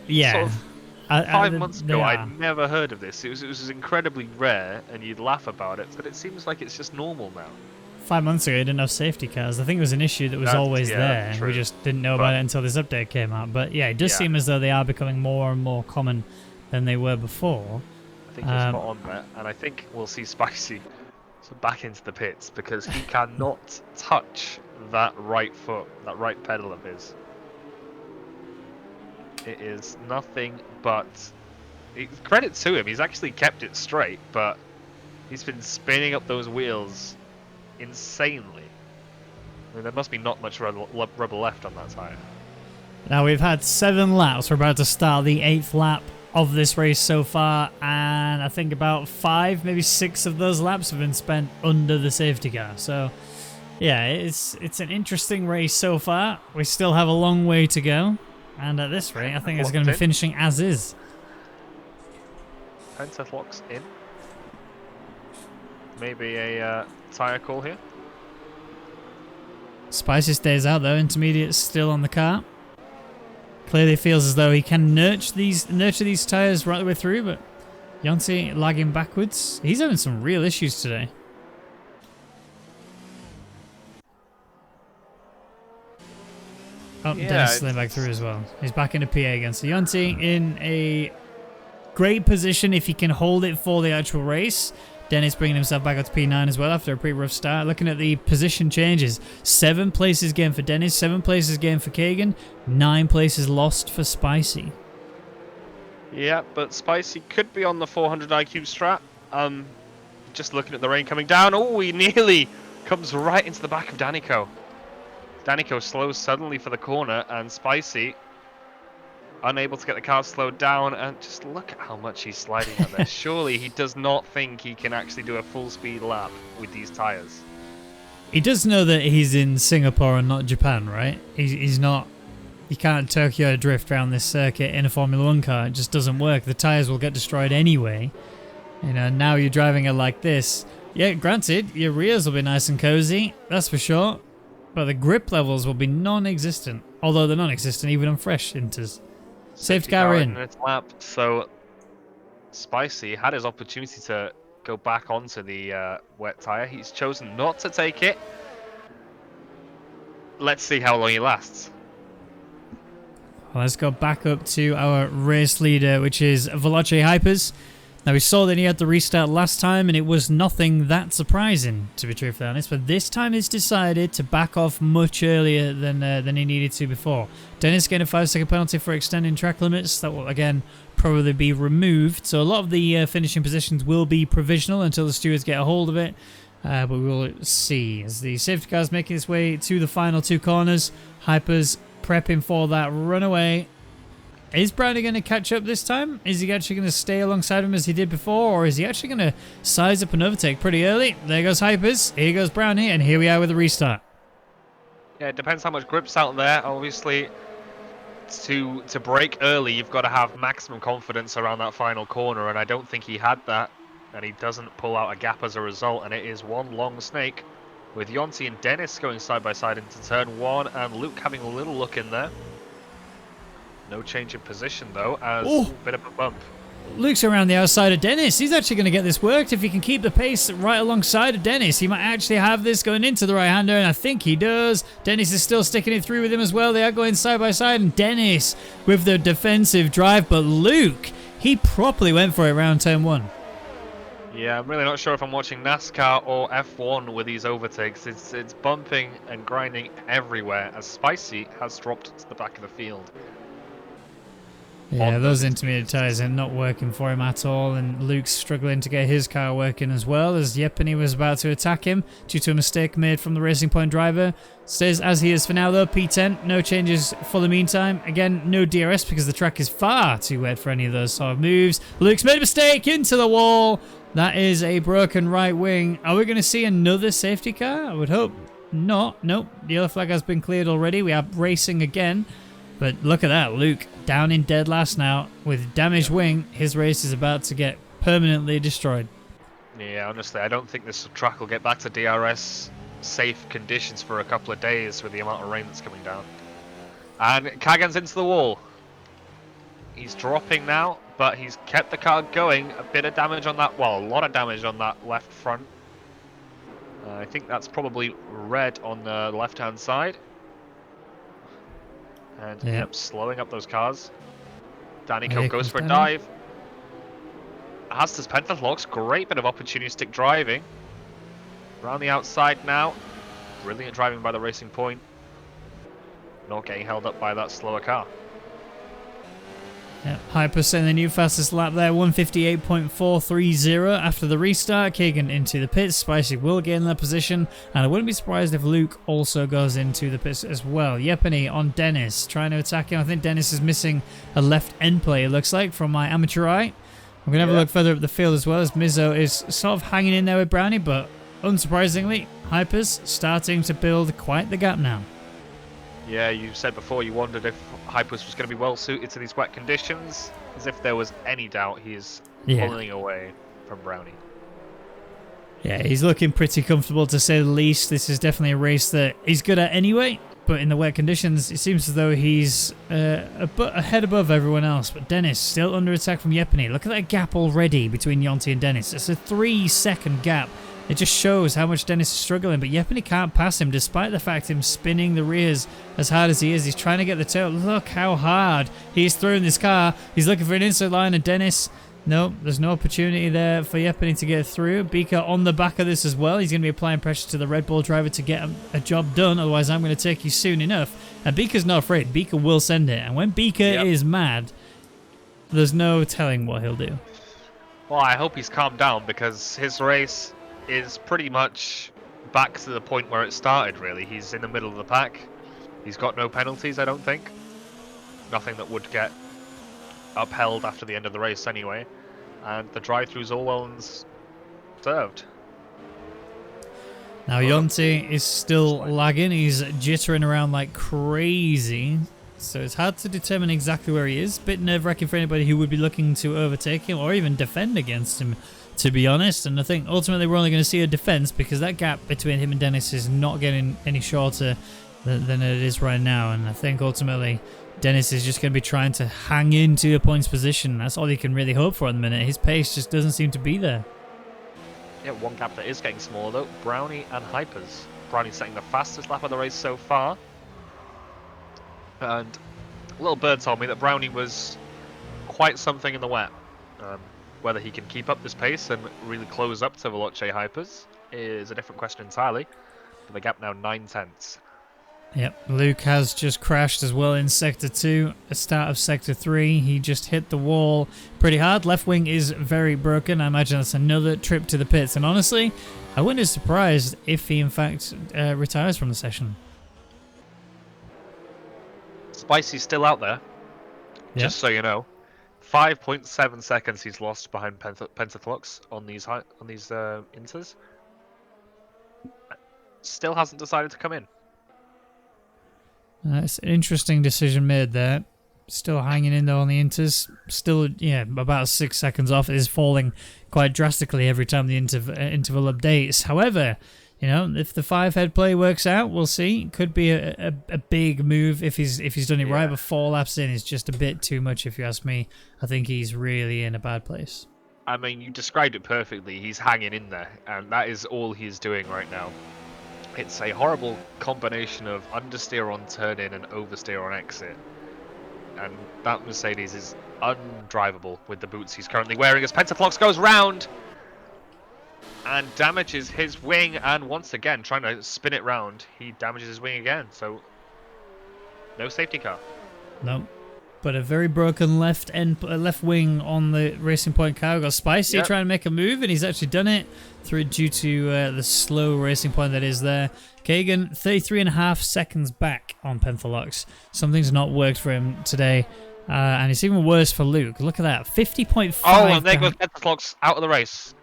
yeah. Sort of 5 months ago, I'd never heard of this. It was incredibly rare, and you'd laugh about it, but it seems like it's just normal now. 5 months ago, you didn't have safety cars. I think it was an issue that was always there. True. We just didn't know about it until this update came out. But yeah, it does seem as though they are becoming more and more common than they were before. I think you're spot on there, and I think we'll see Spicy back into the pits because he cannot touch that right foot, that right pedal of his. It is nothing but credit to him. He's actually kept it straight, but he's been spinning up those wheels insanely. I mean, there must be not much rubber left on that tire. Now we've had 7 laps. We're about to start the 8th lap of this race so far, and I think about 5, maybe 6 of those laps have been spent under the safety car. So yeah, it's an interesting race so far. We still have a long way to go. And at this rate, I think it's going to be finishing as is. Penteth locks in. Maybe a tyre call here. Spicy stays out though. Intermediate's still on the car. Clearly feels as though he can nurture these tyres right the way through, but Yonti lagging backwards. He's having some real issues today. Oh, yeah, Dennis slid back through as well. He's back into PA again. So Yonti in a great position if he can hold it for the actual race. Dennis bringing himself back up to P9 as well after a pretty rough start. Looking at the position changes. 7 places gained for Dennis, 7 places gained for Kagan, 9 places lost for Spicy. Yeah, but Spicy could be on the 400 IQ strat. Just looking at the rain coming down. Oh, he nearly comes right into the back of Danico. Danico slows suddenly for the corner, and Spicy unable to get the car slowed down, and just look at how much he's sliding out there. Surely he does not think he can actually do a full speed lap with these tyres. He does know that he's in Singapore and not Japan, right? He's not... You can't Tokyo drift around this circuit in a Formula 1 car. It just doesn't work. The tyres will get destroyed anyway. You know, now you're driving it like this. Yeah, granted, your rears will be nice and cozy, that's for sure. But the grip levels will be non-existent. Although they're non-existent even on fresh inters. Safety car in. Its lap. So Spicy had his opportunity to go back onto the wet tyre. He's chosen not to take it. Let's see how long he lasts. Well, let's go back up to our race leader, which is Veloce Hypers. Now, we saw that he had the restart last time, and it was nothing that surprising, to be truthfully honest. But this time, he's decided to back off much earlier than he needed to before. Dennis getting a 5-second penalty for extending track limits. That will, again, probably be removed. So a lot of the finishing positions will be provisional until the stewards get a hold of it. But we will see. As the safety car is making its way to the final 2 corners, Hypers prepping for that runaway. Is Brownie going to catch up this time? Is he actually going to stay alongside him as he did before? Or is he actually going to size up and overtake pretty early? There goes Hypers. Here goes Brownie. And here we are with the restart. Yeah, it depends how much grip's out there. Obviously, to brake early, you've got to have maximum confidence around that final corner. And I don't think he had that. And he doesn't pull out a gap as a result. And it is one long snake with Yonti and Dennis going side by side into turn 1. And Luke having a little look in there. No change in position, though, as a bit of a bump. Luke's around the outside of Dennis. He's actually going to get this worked if he can keep the pace right alongside of Dennis. He might actually have this going into the right-hander, and I think he does. Dennis is still sticking it through with him as well. They are going side by side, and Dennis with the defensive drive, but Luke, he properly went for it around turn 1. Yeah, I'm really not sure if I'm watching NASCAR or F1 with these overtakes. It's bumping and grinding everywhere as Spicy has dropped to the back of the field. Yeah, On those those intermediate intermediates. tyres are not working for him at all, and Luke's struggling to get his car working as well, as Yepany was about to attack him due to a mistake made from the Racing Point driver. Stays as he is for now though, P10, no changes for the meantime. Again, no DRS because the track is far too wet for any of those sort of moves. Luke's made a mistake into the wall. That is a broken right wing. Are we going to see another safety car? I would hope not. Nope, the yellow flag has been cleared already. We are racing again. But look at that, Luke down in dead last now with damaged wing. His race is about to get permanently destroyed. Yeah, honestly, I don't think this track will get back to DRS safe conditions for a couple of days with the amount of rain that's coming down. And Kagan's into the wall. He's dropping now, but he's kept the car going. A bit of damage on that, well, a lot of damage on that left front. I think that's probably red on the left-hand side. And yep, slowing up those cars. Danico goes for a dive. Has this pentathlux, great bit of opportunistic driving. Around the outside now. Brilliant driving by the Racing Point. Not getting held up by that slower car. Yep, Hyper setting the new fastest lap there, 158.430 after the restart. Kagan into the pits. Spicy will get in that position, and I wouldn't be surprised if Luke also goes into the pits as well. Yepany on Dennis, trying to attack him. I think Dennis is missing a left end play, it looks like, from my amateur eye. I'm going to have a look further up the field as well, as Mizzo is sort of hanging in there with Brownie, but unsurprisingly, Hyper's starting to build quite the gap now. Yeah, you said before you wondered if Hypers was going to be well suited to these wet conditions. As if there was any doubt, he is pulling away from Brownie. Yeah, he's looking pretty comfortable to say the least. This is definitely a race that he's good at anyway, but in the wet conditions, it seems as though he's a head above everyone else. But Dennis still under attack from Yepany. Look at that gap already between Yonti and Dennis. It's a 3-second gap. It just shows how much Dennis is struggling, but Yepany can't pass him despite the fact him spinning the rears as hard as he is. He's trying to get the tail. Look how hard he's throwing this car. He's looking for an inside line, and Dennis, no, there's no opportunity there for Yepany to get through. Bika on the back of this as well. He's going to be applying pressure to the Red Bull driver to get a job done, otherwise I'm going to take you soon enough. And Bika's not afraid. Bika will send it, and when Bika is mad, there's no telling what he'll do. Well, I hope he's calmed down, because his race is pretty much back to the point where it started, really. He's in the middle of the pack. He's got no penalties, I don't think. Nothing that would get upheld after the end of the race anyway. And the drive-through's all well and served. Now Yonti is still lagging. He's jittering around like crazy. So it's hard to determine exactly where he is. Bit nerve-wracking for anybody who would be looking to overtake him or even defend against him, to be honest. And I think ultimately we're only going to see a defense, because that gap between him and Dennis is not getting any shorter than it is right now. And I think ultimately Dennis is just going to be trying to hang into a points position. That's all he can really hope for at the minute. His pace just doesn't seem to be there. Yeah, one gap that is getting smaller though, Brownie and Hypers. Brownie setting the fastest lap of the race so far. And Little Bird told me that Brownie was quite something in the wet. Whether he can keep up this pace and really close up to Veloce Hypers is a different question entirely. But the gap now 9/10. Yep, Luke has just crashed as well in Sector 2. The start of Sector 3, he just hit the wall pretty hard. Left wing is very broken. I imagine that's another trip to the pits. And honestly, I wouldn't be surprised if he in fact retires from the session. Spicy's still out there, just so you know. 5.7 seconds he's lost behind Pentathlux on these inters. Still hasn't decided to come in. It's an interesting decision made there. Still hanging in there on the inters. Still, about 6 seconds off. It is falling quite drastically every time the interval updates. However, if the 5-head play works out, we'll see. Could be a big move if he's done it right, but 4 laps in is just a bit too much if you ask me. I think he's really in a bad place. I mean, you described it perfectly. He's hanging in there, and that is all he's doing right now. It's a horrible combination of understeer on turn in and oversteer on exit. And that Mercedes is undrivable with the boots he's currently wearing as Pentathlux goes round. and damages his wing, and once again trying to spin it round, he damages his wing again. So no safety car. Nope. But a very broken left wing on the Racing Point car. We've got Spicy trying to make a move, and he's actually done it due to the slow Racing Point that is there. Kagan, 33.5 seconds back on Penthalux. Something's not worked for him today. And it's even worse for Luke. Look at that. 50.5. Oh, and there goes Penthalux out of the race.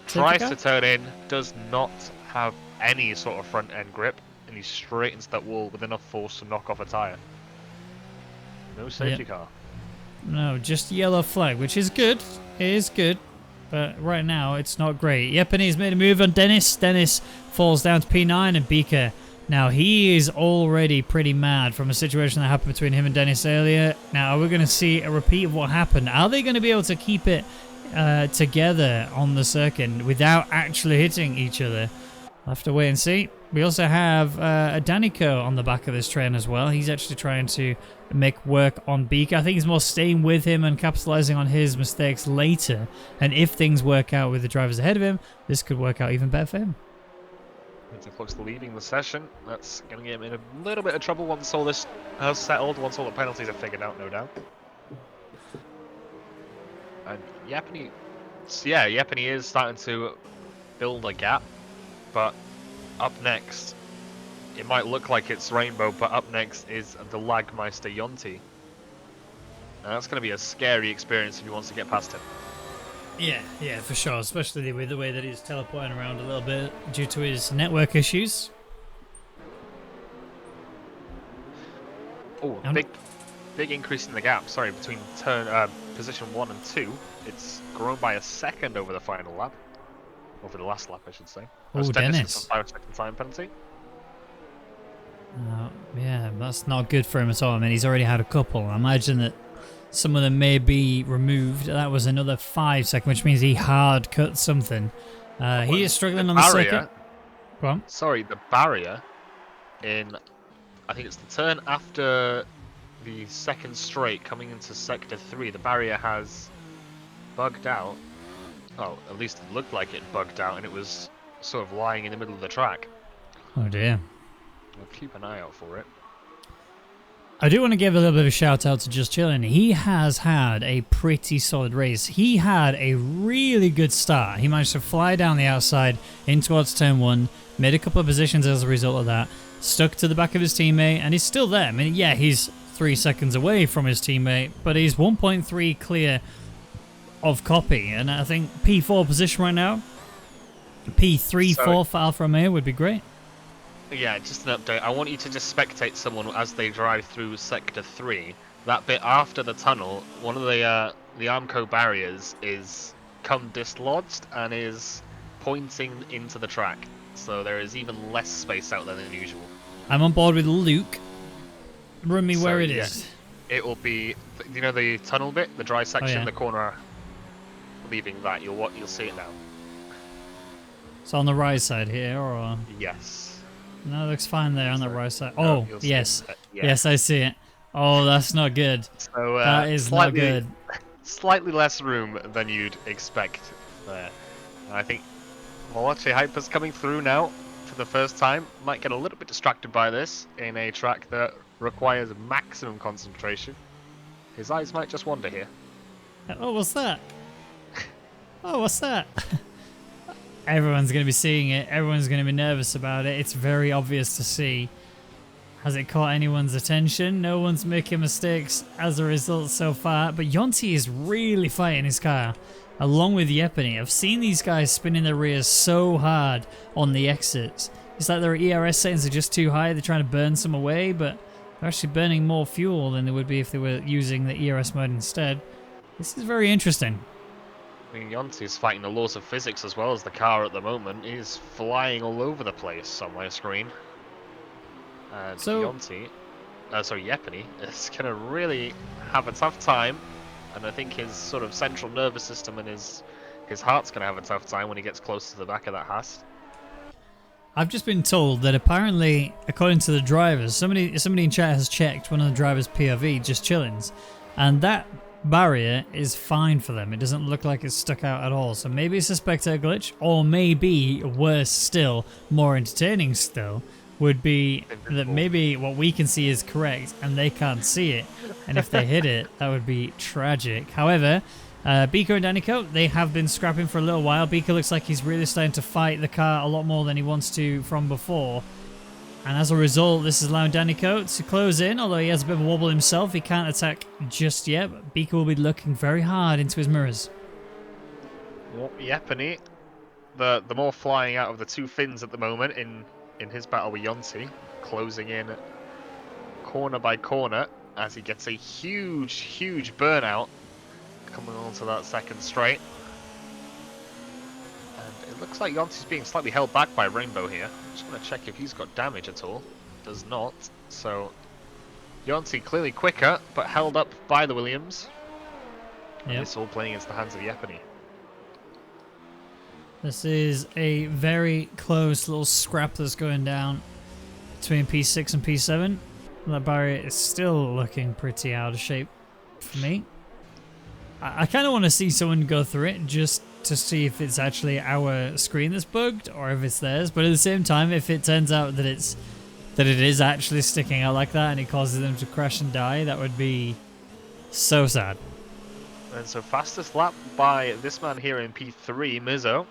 Tries to turn in, does not have any sort of front end grip, and he's straight into that wall with enough force to knock off a tyre. No safety car. No, just yellow flag, which is good. It is good. But right now, it's not great. Yepany's made a move on Dennis. Dennis falls down to P9 and Beaker. Now, he is already pretty mad from a situation that happened between him and Dennis earlier. Now, we're going to see a repeat of what happened. Are they going to be able to keep it together on the circuit without actually hitting each other? I'll have to wait and see. We also have a Danico on the back of this train as well. He's actually trying to make work on Beaker. I think he's more staying with him and capitalizing on his mistakes later. And if things work out with the drivers ahead of him, this could work out even better for him. Looks leaving the session. That's going to get him in a little bit of trouble once all this has settled, once all the penalties are figured out, no doubt. And Yepany is starting to build a gap, but up next, it might look like it's Rainbow, but up next is the Lagmeister Yonti. And that's going to be a scary experience if he wants to get past him. Yeah, for sure, especially with the way that he's teleporting around a little bit due to his network issues. Oh, big increase in the gap, sorry, between position 1 and 2. It's grown by a second over the final lap. Over the last lap, I should say. Oh, Dennis. A 5-second time penalty. Yeah, that's not good for him at all. I mean, he's already had a couple. I imagine that some of them may be removed. That was another 5 seconds, which means he hard cut something. He is struggling on the circuit. Go on. Sorry, the barrier in, I think it's the turn after the second straight coming into sector 3. The barrier has bugged out. Oh, at least it looked like it bugged out, and it was sort of lying in the middle of the track. Oh dear. We'll keep an eye out for it. I do want to give a little bit of a shout out to Just Chillin'. He has had a pretty solid race. He had a really good start. He managed to fly down the outside in towards turn 1, made a couple of positions as a result of that, stuck to the back of his teammate, and he's still there. I mean, yeah, he's 3 seconds away from his teammate, but he's 1.3 clear of copy, and I think P4 position right now. P3, 4 for Alfa Romeo would be great. Yeah, just an update. I want you to just spectate someone as they drive through Sector 3. That bit after the tunnel, one of the Armco barriers is come dislodged and is pointing into the track. So there is even less space out there than usual. I'm on board with Luke. Run me where it is. It will be, you know, the tunnel bit, the dry section, the corner. Leaving that, you'll see it now. So on the right side here, or yes. No, it looks fine there on the right side. Oh, yes. Yeah. Yes, I see it. Oh, that's not good. So, that is not good. Slightly less room than you'd expect there. And I think Malachi Hyper's coming through now for the first time. Might get a little bit distracted by this in a track that requires maximum concentration. His eyes might just wander here. Oh, what's that? Oh, what's that? Everyone's going to be seeing it. Everyone's going to be nervous about it. It's very obvious to see. Has it caught anyone's attention? No one's making mistakes as a result so far. But Yonti is really fighting his car, along with Yepany. I've seen these guys spinning their rears so hard on the exits. It's like their ERS settings are just too high. They're trying to burn some away, but they're actually burning more fuel than they would be if they were using the ERS mode instead. This is very interesting. I mean, Yonti is fighting the laws of physics as well as the car at the moment. He's flying all over the place on my screen. And Yepany is going to really have a tough time. And I think his sort of central nervous system and his heart's going to have a tough time when he gets close to the back of that Haas. I've just been told that apparently, according to the drivers, somebody in chat has checked one of the drivers' POV, Just Chillins, and that barrier is fine for them. It doesn't look like it's stuck out at all. So maybe it's a spectator glitch, or maybe worse still, more entertaining still, would be that maybe what we can see is correct and they can't see it. And if they hit it, that would be tragic. However, Biko and Danico, they have been scrapping for a little while. Biko looks like he's really starting to fight the car a lot more than he wants to from before. And as a result, this is allowing Danico to close in, although he has a bit of a wobble himself. He can't attack just yet, but Biko will be looking very hard into his mirrors. Well, Yepany, the more flying out of the two Finns at the moment in his battle with Yonti, closing in corner by corner as he gets a huge burnout coming onto that second straight. And it looks like Yonti's being slightly held back by Rainbow here. I'm just going to check if he's got damage at all. Does not. So Yonti clearly quicker, but held up by the Williams. And it's all playing against the hands of Yepany. This is a very close little scrap that's going down between P6 and P7. That barrier is still looking pretty out of shape for me. I kind of want to see someone go through it just to see if it's actually our screen that's bugged or if it's theirs. But at the same time, if it turns out that it is actually sticking out like that and it causes them to crash and die, that would be so sad. And so fastest lap by this man here in P3, Mizzo.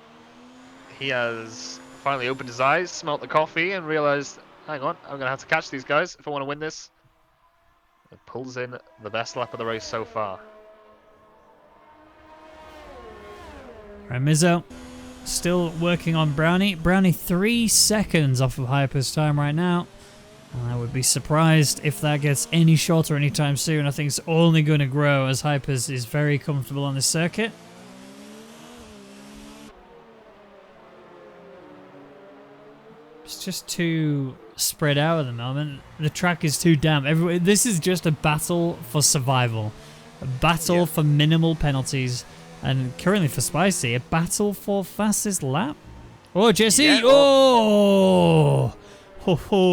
He has finally opened his eyes, smelt the coffee, and realized, hang on, I'm going to have to catch these guys if I want to win this. It pulls in the best lap of the race so far. Right, Mizzo still working on Brownie. Brownie 3 seconds off of Hyper's time right now. And I would be surprised if that gets any shorter anytime soon. I think it's only going to grow as Hyper's is very comfortable on this circuit. It's just too spread out at the moment. The track is too damp. This is just a battle for survival. A battle for minimal penalties. And currently for Spicy, a battle for fastest lap. Oh, Jesse! Yeah, oh,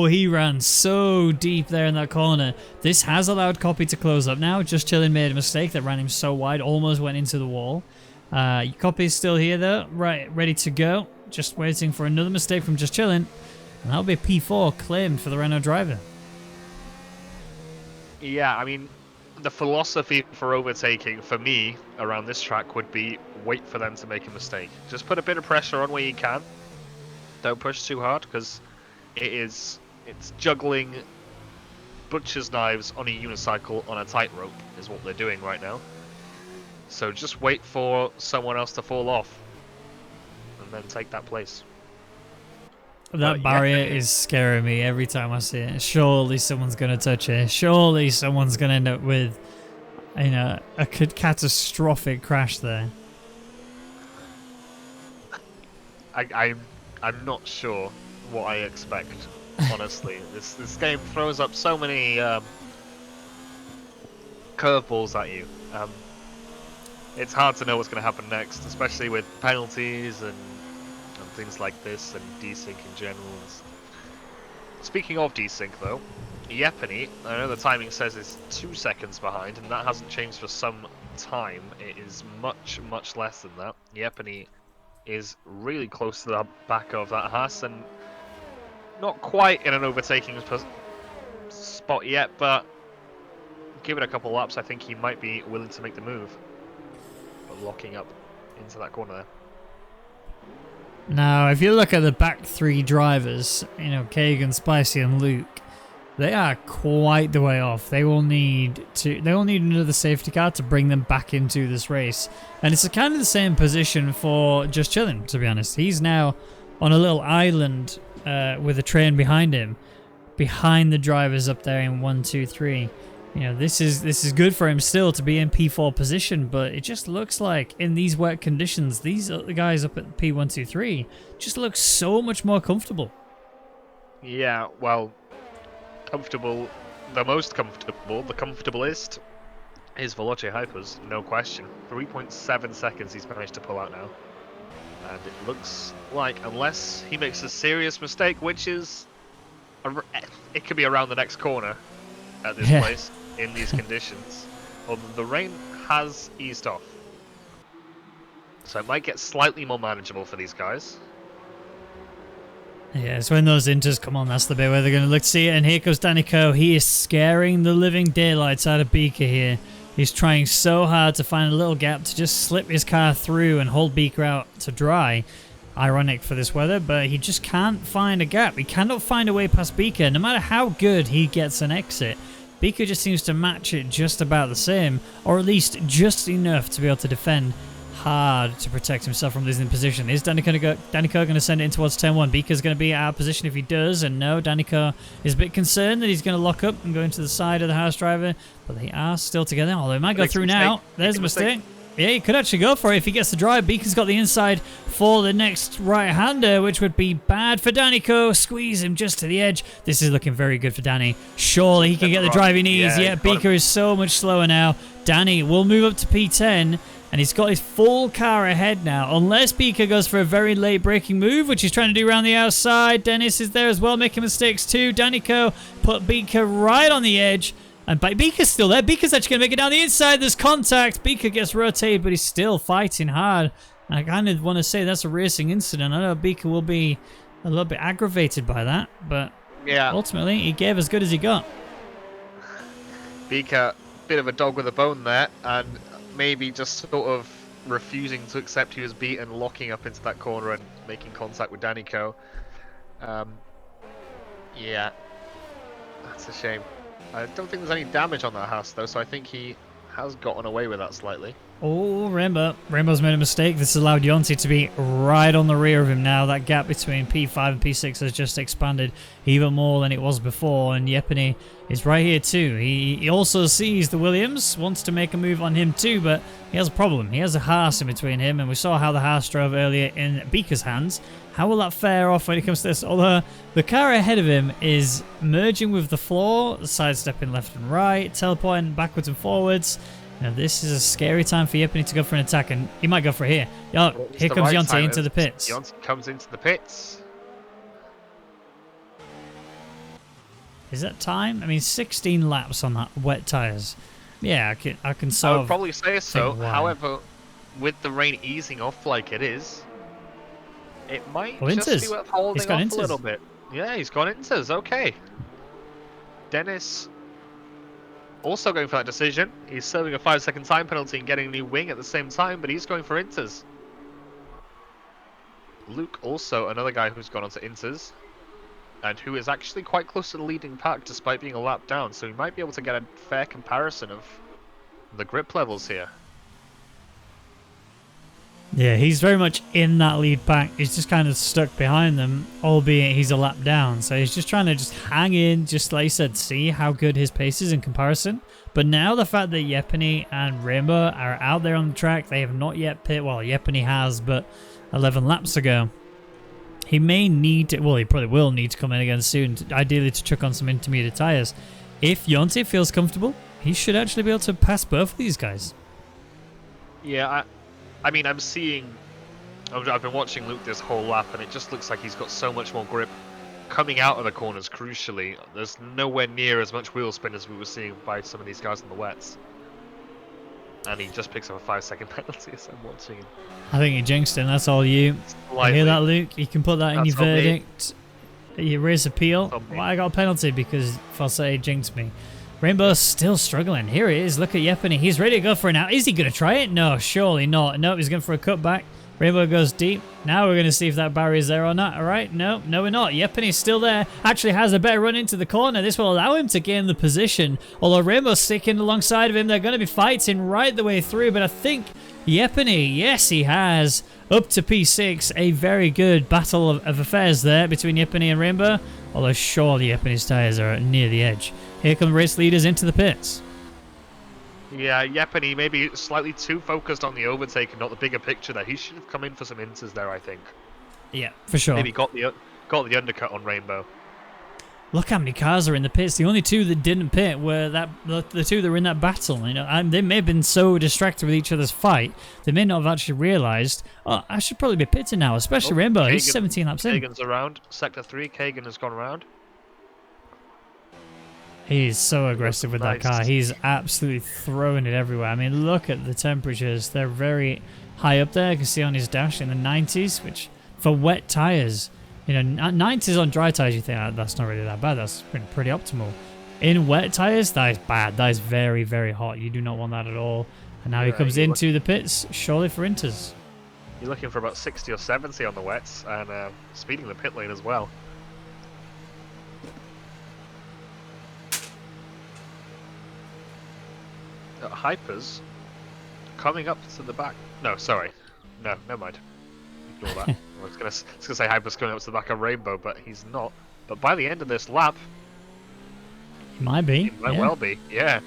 he ran so deep there in that corner. This has allowed Copy to close up now. Just Chillin' made a mistake that ran him so wide, almost went into the wall. Copy's still here though, right, ready to go. Just waiting for another mistake from Just Chillin'. And that'll be a P4 claimed for the Renault driver. Yeah, I mean, the philosophy for overtaking for me around this track would be wait for them to make a mistake. Just put a bit of pressure on where you can. Don't push too hard because it's juggling butcher's knives on a unicycle on a tightrope is what they're doing right now. So just wait for someone else to fall off and then take that place. That barrier is scaring me every time I see it. Surely someone's going to touch it. Surely someone's going to end up with, a catastrophic crash there. I'm not sure what I expect, honestly. This game throws up so many curveballs at you. It's hard to know what's going to happen next, especially with penalties and things like this and desync in general. Speaking of desync though, Yepany, I know the timing says it's 2 seconds behind and that hasn't changed for some time. It is much less than that. Yepany is really close to the back of that Haas and not quite in an overtaking spot yet, but give it a couple laps, I think he might be willing to make the move. But locking up into that corner there. Now, if you look at the back three drivers, Kagan, Spicy, and Luke, they are quite the way off. They will need another safety car to bring them back into this race, and it's kind of the same position for Just Chillin', to be honest. He's now on a little island with a train behind him, behind the drivers up there in 1, 2, 3. This is good for him still to be in P4 position, but it just looks like in these wet conditions, these other guys up at P1, 2, 3 just look so much more comfortable. Yeah, well, comfortable, the most comfortable, the comfortablest is Veloce Hypers, no question. 3.7 seconds he's managed to pull out now. And it looks like, unless he makes a serious mistake, which is, it could be around the next corner at this place. In these conditions, Although the rain has eased off. So it might get slightly more manageable for these guys. Yeah, it's when those inters come on, that's the bit where they're going to look to see it. And here comes Danico. He is scaring the living daylights out of Beaker here. He's trying so hard to find a little gap to just slip his car through and hold Beaker out to dry. Ironic for this weather, but he just can't find a gap. He cannot find a way past Beaker, no matter how good he gets an exit. Beaker just seems to match it just about the same, or at least just enough to be able to defend hard to protect himself from losing position. Is Danico going to send it in towards turn 1? Beaker's going to be out of position if he does, and no, Danico is a bit concerned that he's going to lock up and go into the side of the house driver, but they are still together. Although he might go through now. There's a mistake. Yeah, he could actually go for it if he gets the drive. Beaker's got the inside for the next right-hander, which would be bad for Danico. Squeeze him just to the edge. This is looking very good for Danny. Surely he can get the drive he needs. Yeah, Beaker is so much slower now. Danny will move up to P10, and he's got his full car ahead now. Unless Beaker goes for a very late braking move, which he's trying to do around the outside. Dennis is there as well, making mistakes too. Danico put Beaker right on the edge. And Beaker's still there. Beaker's actually going to make it down the inside. There's contact. Beaker gets rotated, but he's still fighting hard. And I kind of want to say that's a racing incident. I know Beaker will be a little bit aggravated by that, but yeah, ultimately he gave as good as he got. Beaker, bit of a dog with a bone there, and maybe just sort of refusing to accept he was beaten, locking up into that corner and making contact with Danico. Yeah, that's a shame. I don't think there's any damage on that house though, so I think he has gotten away with that slightly. Oh, Rainbow's made a mistake. This allowed Yonti to be right on the rear of him now. That gap between P5 and P6 has just expanded even more than it was before, and Yepany is right here too. He also sees the Williams, wants to make a move on him too, but he has a problem. He has a Haas in between him, and we saw how the Haas drove earlier in Beaker's hands. How will that fare off when it comes to this? Although the car ahead of him is merging with the floor, sidestepping left and right, teleporting backwards and forwards. Now this is a scary time for Yepany to go for an attack, and he might go for it here. Oh, here comes Yonti into the pits. Yonti comes into the pits. Is that time? I mean, 16 laps on that wet tyres. Yeah, I can sort of. I would probably say so. However, with the rain easing off like it is, it might just be worth holding off a little bit. Yeah, he's gone inters. Okay. Dennis also going for that decision. He's serving a 5-second time penalty and getting a new wing at the same time, but he's going for inters. Luke also another guy who's gone onto inters, and who is actually quite close to the leading pack despite being a lap down, so he might be able to get a fair comparison of the grip levels here. Yeah, he's very much in that lead pack. He's just kind of stuck behind them, albeit he's a lap down. So he's just trying to just hang in, just like I said, see how good his pace is in comparison. But now the fact that Yepany and Rainbow are out there on the track, they have not yet pit. Well, Yepany has, but 11 laps ago. He may need to, well, he probably will need to come in again soon, ideally to chuck on some intermediate tyres. If Yonti feels comfortable, he should actually be able to pass both of these guys. Yeah, I mean, I've been watching Luke this whole lap, and it just looks like he's got so much more grip coming out of the corners, crucially. There's nowhere near as much wheel spin as we were seeing by some of these guys on the wets. And he just picks up a 5-second penalty as I'm watching him. I think he jinxed him, that's all you. You hear that, Luke? You can put that in your verdict. You raise appeal. Well, I got a penalty because Falsey jinxed me. Rainbow's still struggling. Here he is. Look at Yepany. He's ready to go for it now. Is he going to try it? No, surely not. No, he's going for a cutback. Rainbow goes deep. Now we're going to see if that barrier's there or not. All right. No, we're not. Yepany's still there. Actually has a better run into the corner. This will allow him to gain the position. Although Rainbow's sticking alongside of him. They're going to be fighting right the way through. But I think Yepany, yes, he has. Up to P6. A very good battle of affairs there between Yepany and Rainbow. Although surely Yepany's tyres are near the edge. Here come race leaders into the pits. Yeah, Yepany maybe slightly too focused on the overtake and not the bigger picture there. He should have come in for some inters there, I think. Yeah, for sure. Maybe got the undercut on Rainbow. Look how many cars are in the pits. The only two that didn't pit were the two that were in that battle. You know, and they may have been so distracted with each other's fight, they may not have actually realised, oh, I should probably be pitting now, especially Rainbow. Kagan, he's 17 laps in. Kagan's around. Sector 3, Kagan has gone around. He's so aggressive with that car. Nice. He's absolutely throwing it everywhere. I mean, look at the temperatures. They're very high up there. You can see on his dash in the 90s, which for wet tyres, you know, 90s on dry tyres, you think that's not really that bad. That's pretty optimal. In wet tyres, that is bad. That is very, very hot. You do not want that at all. And now he comes into the pits, surely for Inters. You're looking for about 60 or 70 on the wets, and speeding the pit lane as well. Hypers coming up to the back. No, sorry. No, never mind. Ignore that. I was gonna say Hypers coming up to the back of Rainbow, but he's not. But by the end of this lap, he might be. He might well be. Yeah.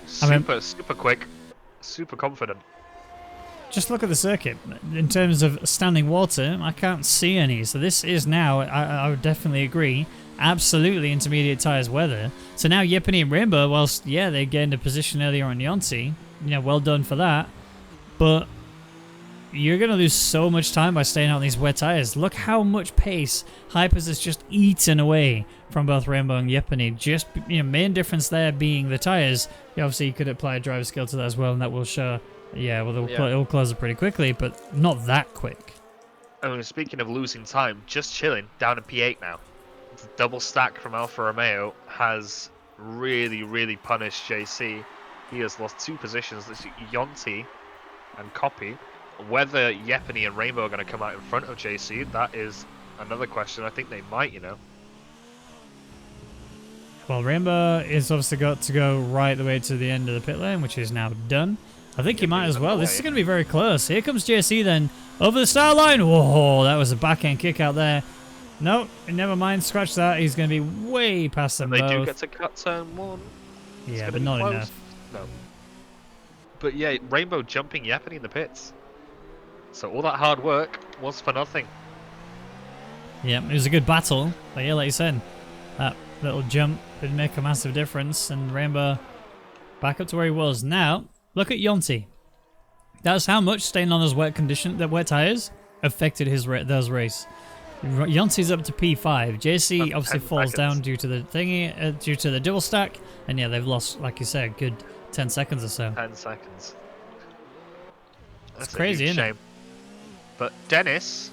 Super quick, super confident. Just look at the circuit. In terms of standing water, I can't see any. So this is now, I would definitely agree, absolutely intermediate tyres weather. So now Yepany and Rainbow, whilst, yeah, they gained a position earlier on Yonti, you know, well done for that. But you're going to lose so much time by staying out on these wet tyres. Look how much pace Hypers has just eaten away from both Rainbow and Yepany. Just, you know, main difference there being the tyres. Obviously, you could apply a driver skill to that as well, and that will show. Yeah, well, it'll close it pretty quickly, but not that quick. Oh, speaking of losing time, just chilling down in P8 now. The double stack from Alfa Romeo has really, really punished JC. He has lost 2 positions. This Yonti and Copy. Whether Yepany and Rainbow are going to come out in front of JC, that is another question. I think they might, you know. Well, Rainbow is obviously got to go right the way to the end of the pit lane, which is now done. I think he might as well. This is going to be very close. Here comes JC then. Over the start line. Whoa, that was a backhand kick out there. No, never mind. Scratch that. He's going to be way past them both. They do get to cut turn 1. Yeah, but not enough. No. But yeah, Rainbow jumping Yepany in the pits. So all that hard work was for nothing. Yeah, it was a good battle. But yeah, like you said, that little jump did make a massive difference. And Rainbow back up to where he was. Now, look at Yonti. That's how much staying on those wet tyres affected those race. Yonti's up to P5. JC obviously falls down due to the thingy, due to the double stack, and yeah, they've lost, like you said, a good 10 seconds or so. 10 seconds. That's crazy, isn't it? But Dennis,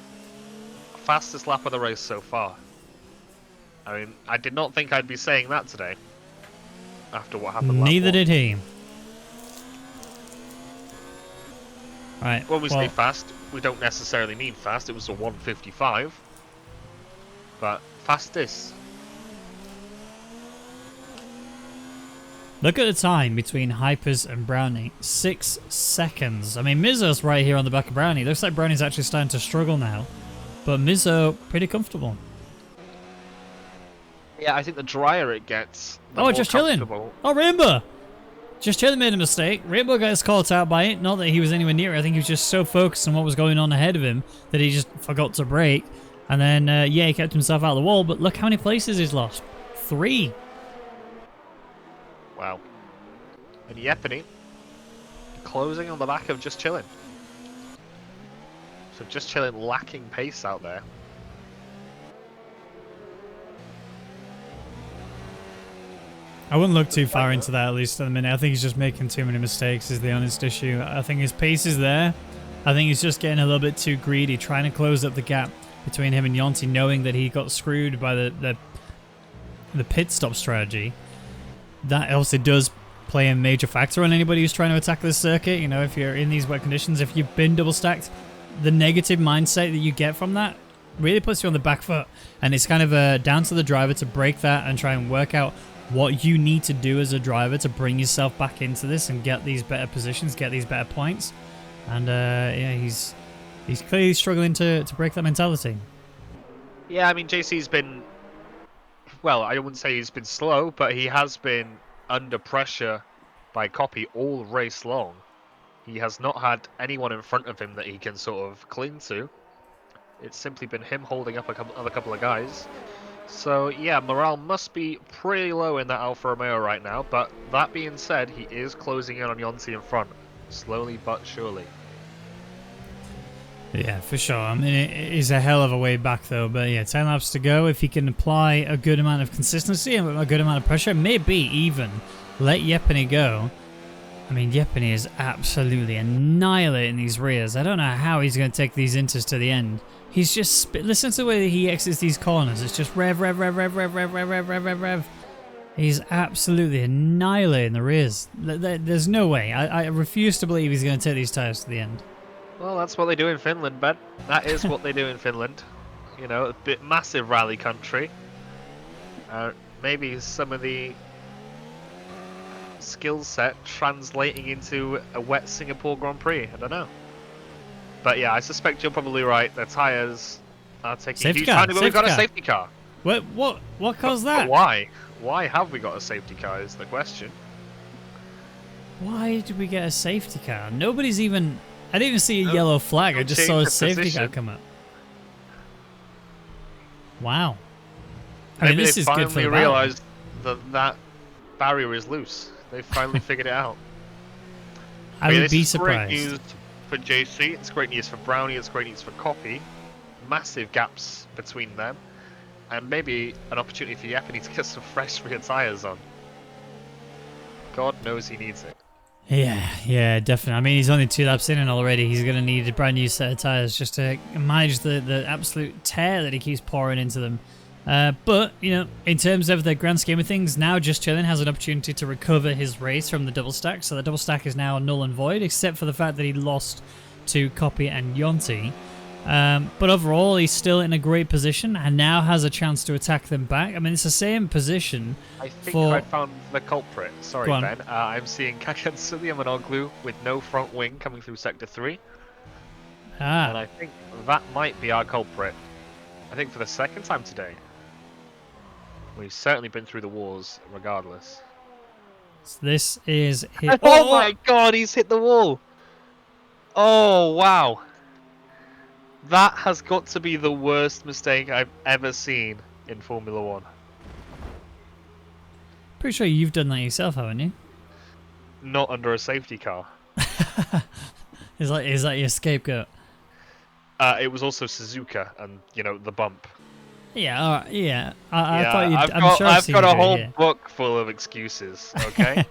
fastest lap of the race so far. I mean, I did not think I'd be saying that today. After what happened. Neither did he. Right. When we say fast, we don't necessarily mean fast. It was a 1:55, but fastest. Look at the time between Hypers and Brownie. 6 seconds. I mean, Mizzo's right here on the back of Brownie. Looks like Brownie's actually starting to struggle now, but Mizzo pretty comfortable. Yeah, I think the drier it gets, the more just chilling. Oh, Rainbow. Just Chilling made a mistake. Rainbow gets caught out by it. Not that he was anywhere near it. I think he was just so focused on what was going on ahead of him that he just forgot to brake. And then, yeah, he kept himself out of the wall. But look how many places he's lost. 3. Wow. And Yepany closing on the back of Just Chilling. So Just Chilling lacking pace out there. I wouldn't look too far into that, at least at the minute. I think he's just making too many mistakes is the honest issue. I think his pace is there. I think he's just getting a little bit too greedy, trying to close up the gap between him and Yonti, knowing that he got screwed by the pit stop strategy. That obviously does play a major factor on anybody who's trying to attack this circuit. You know, if you're in these wet conditions, if you've been double stacked, the negative mindset that you get from that really puts you on the back foot. And it's kind of down to the driver to break that and try and work out what you need to do as a driver to bring yourself back into this and get these better positions, get these better points. And yeah, he's clearly struggling to break that mentality. Yeah, I mean, JC's been, well, I wouldn't say he's been slow, but he has been under pressure by Copy all race long. He has not had anyone in front of him that he can sort of cling to. It's simply been him holding up a couple of guys. So yeah, morale must be pretty low in that Alfa Romeo right now, but that being said, he is closing in on Yonti in front, slowly but surely. Yeah, for sure. I mean, it is a hell of a way back, though. But yeah, 10 laps to go. If he can apply a good amount of consistency and a good amount of pressure, maybe even let Yepany go. I mean, Yepany is absolutely annihilating these rears. I don't know how he's going to take these inters to the end. He's just... Listen to the way that he exits these corners. It's just rev, rev, rev, rev, rev, rev, rev, rev, rev, rev, rev. He's absolutely annihilating the rears. There's no way. I refuse to believe he's going to take these tyres to the end. Well, that's what they do in Finland, Ben. That is what they do in Finland. You know, a bit massive rally country. Maybe some of the skill set translating into a wet Singapore Grand Prix. I don't know. But yeah, I suspect you're probably right. Their tyres are taking Safety huge car, time to go. We've got a safety safety car. What caused that? But why? Why have we got a safety car is the question. Why did we get a safety car? Nobody's even... I didn't even see a yellow flag. I just saw a safety car come up. Wow. I mean, this is good for the They finally realised that barrier is loose. They finally figured it out. I would be surprised. Great news for JC. It's great news for Brownie. It's great news for Copy. Massive gaps between them. And maybe an opportunity for Yepany to get some fresh rear tyres on. God knows he needs it. Yeah, definitely. I mean, he's only 2 laps in and already he's going to need a brand new set of tyres just to manage the absolute tear that he keeps pouring into them. But, you know, in terms of the grand scheme of things, now Just Chillin' has an opportunity to recover his race from the double stack. So the double stack is now null and void, except for the fact that he lost to Copy and Yonti. But overall, he's still in a great position and now has a chance to attack them back. I mean, it's the same position. I think I found the culprit. Sorry, Ben. I'm seeing Kakatsuya Manoglu with no front wing coming through Sector 3. And I think that might be our culprit. I think for the second time today. We've certainly been through the wars regardless. So this is... Oh my god, he's hit the wall! Oh, wow. That has got to be the worst mistake I've ever seen in Formula 1. Pretty sure you've done that yourself, haven't you? Not under a safety car. Is that your scapegoat? It was also Suzuka and, you know, the bump. Yeah, all right, yeah. I thought you'd... I've got a whole book full of excuses, okay?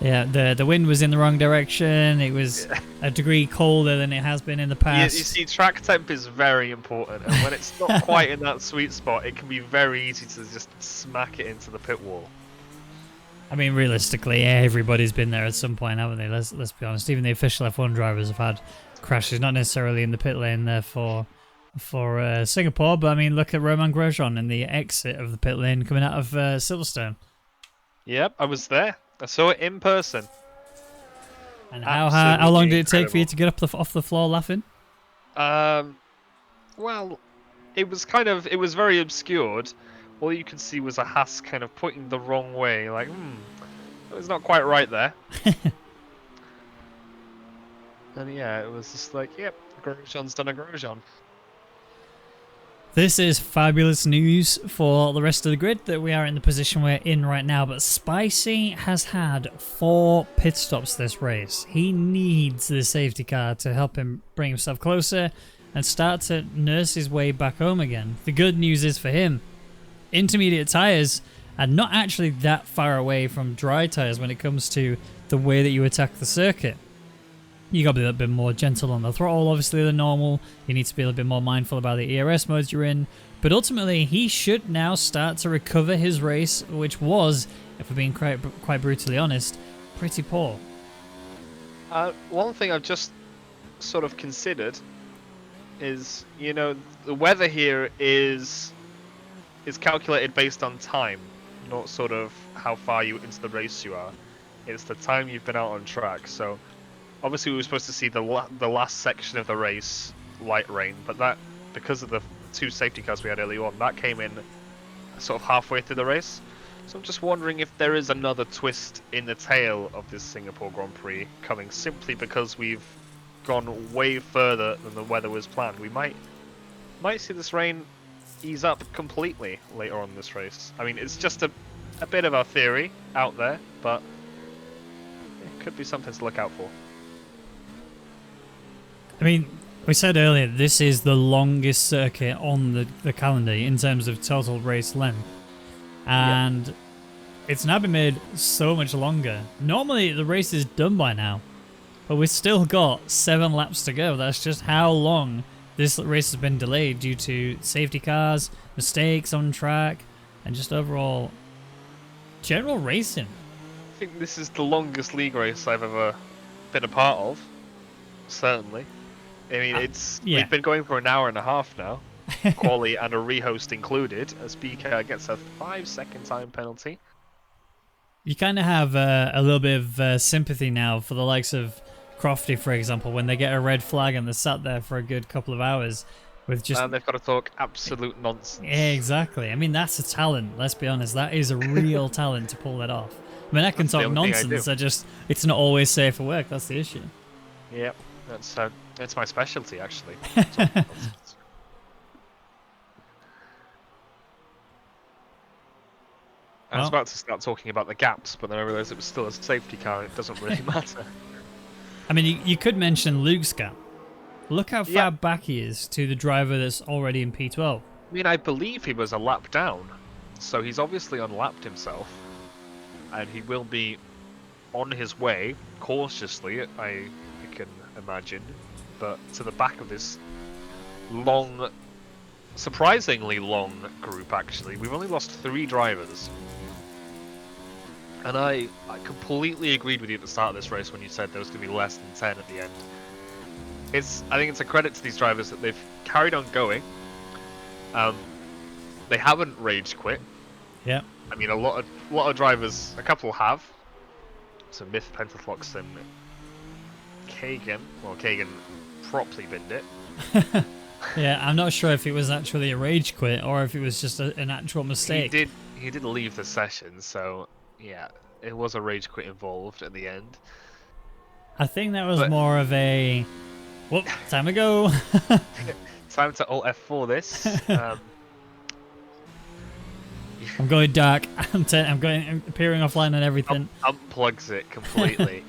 Yeah, the wind was in the wrong direction. It was a degree colder than it has been in the past. You see, track temp is very important, and when it's not quite in that sweet spot, it can be very easy to just smack it into the pit wall. I mean, realistically, everybody's been there at some point, haven't they? Let's be honest. Even the official F1 drivers have had crashes, not necessarily in the pit lane there for Singapore, but I mean, look at Romain Grosjean and the exit of the pit lane coming out of Silverstone. Yep, I was there. I saw it in person. And how long did it take for you to get up off the floor laughing? Well, it was very obscured. All you could see was a Haas kind of pointing the wrong way, like, it was not quite right there. And yeah, it was just like, yep, Grosjean's done a Grosjean. This is fabulous news for the rest of the grid that we are in the position we're in right now, but Spicy has had 4 pit stops this race. He needs the safety car to help him bring himself closer and start to nurse his way back home again. The good news is for him, intermediate tyres are not actually that far away from dry tyres when it comes to the way that you attack the circuit. You gotta be a little bit more gentle on the throttle, obviously, than normal. You need to be a little bit more mindful about the ERS modes you're in. But ultimately, he should now start to recover his race, which was, if we're being quite brutally honest, pretty poor. One thing I've just sort of considered is, you know, the weather here is calculated based on time, not sort of how far into the race you are. It's the time you've been out on track. So obviously we were supposed to see the last section of the race, light rain, but that, because of the 2 safety cars we had early on, that came in sort of halfway through the race. So I'm just wondering if there is another twist in the tail of this Singapore Grand Prix coming simply because we've gone way further than the weather was planned. We might see this rain ease up completely later on in this race. I mean, it's just a bit of a theory out there, but it could be something to look out for. I mean, We said earlier this is the longest circuit on the calendar in terms of total race length, Yeah. and it's now been made so much longer. Normally the race is done by now, but we've still got 7 laps to go. That's just how long this race has been delayed due to safety cars, mistakes on track, and just overall general racing. I think this is the longest league race I've ever been a part of. Certainly. I mean, yeah. we've been going for an hour and a half now, quali and a rehost included. As BK gets a 5-second time penalty. You kind of have a little bit of sympathy now for the likes of Crofty, for example, when they get a red flag and they're sat there for a good couple of hours with just... And they've got to talk absolute nonsense. Yeah, exactly. I mean, that's a talent, let's be honest. That is a real talent to pull that off. I mean, I can talk nonsense, it's not always safe for work, that's the issue. Yep, that's my specialty, actually. I was about to start talking about the gaps, but then I realised it was still a safety car and it doesn't really matter. I mean, you could mention Luke's gap. Look how far back he is to the driver that's already in P12. I mean, I believe he was a lap down, so he's obviously unlapped himself, and he will be on his way, cautiously, I can imagine, but to the back of this long, surprisingly long group, actually. We've only lost 3 drivers. And I completely agreed with you at the start of this race when you said there was going to be less than 10 at the end. I think it's a credit to these drivers that they've carried on going. They haven't rage quit. Yeah. I mean, a lot of drivers, a couple have. So Myth, Pentaflox, and Kagan. Well, Kagan properly binned it. Yeah, I'm not sure if it was actually a rage quit or if it was just an actual mistake. He did leave the session, so yeah, it was a rage quit involved at the end. I think that was more of a, whoop, time to go. Time to Alt F4 this. I'm going dark. I'm appearing offline and everything. Unplugs it completely.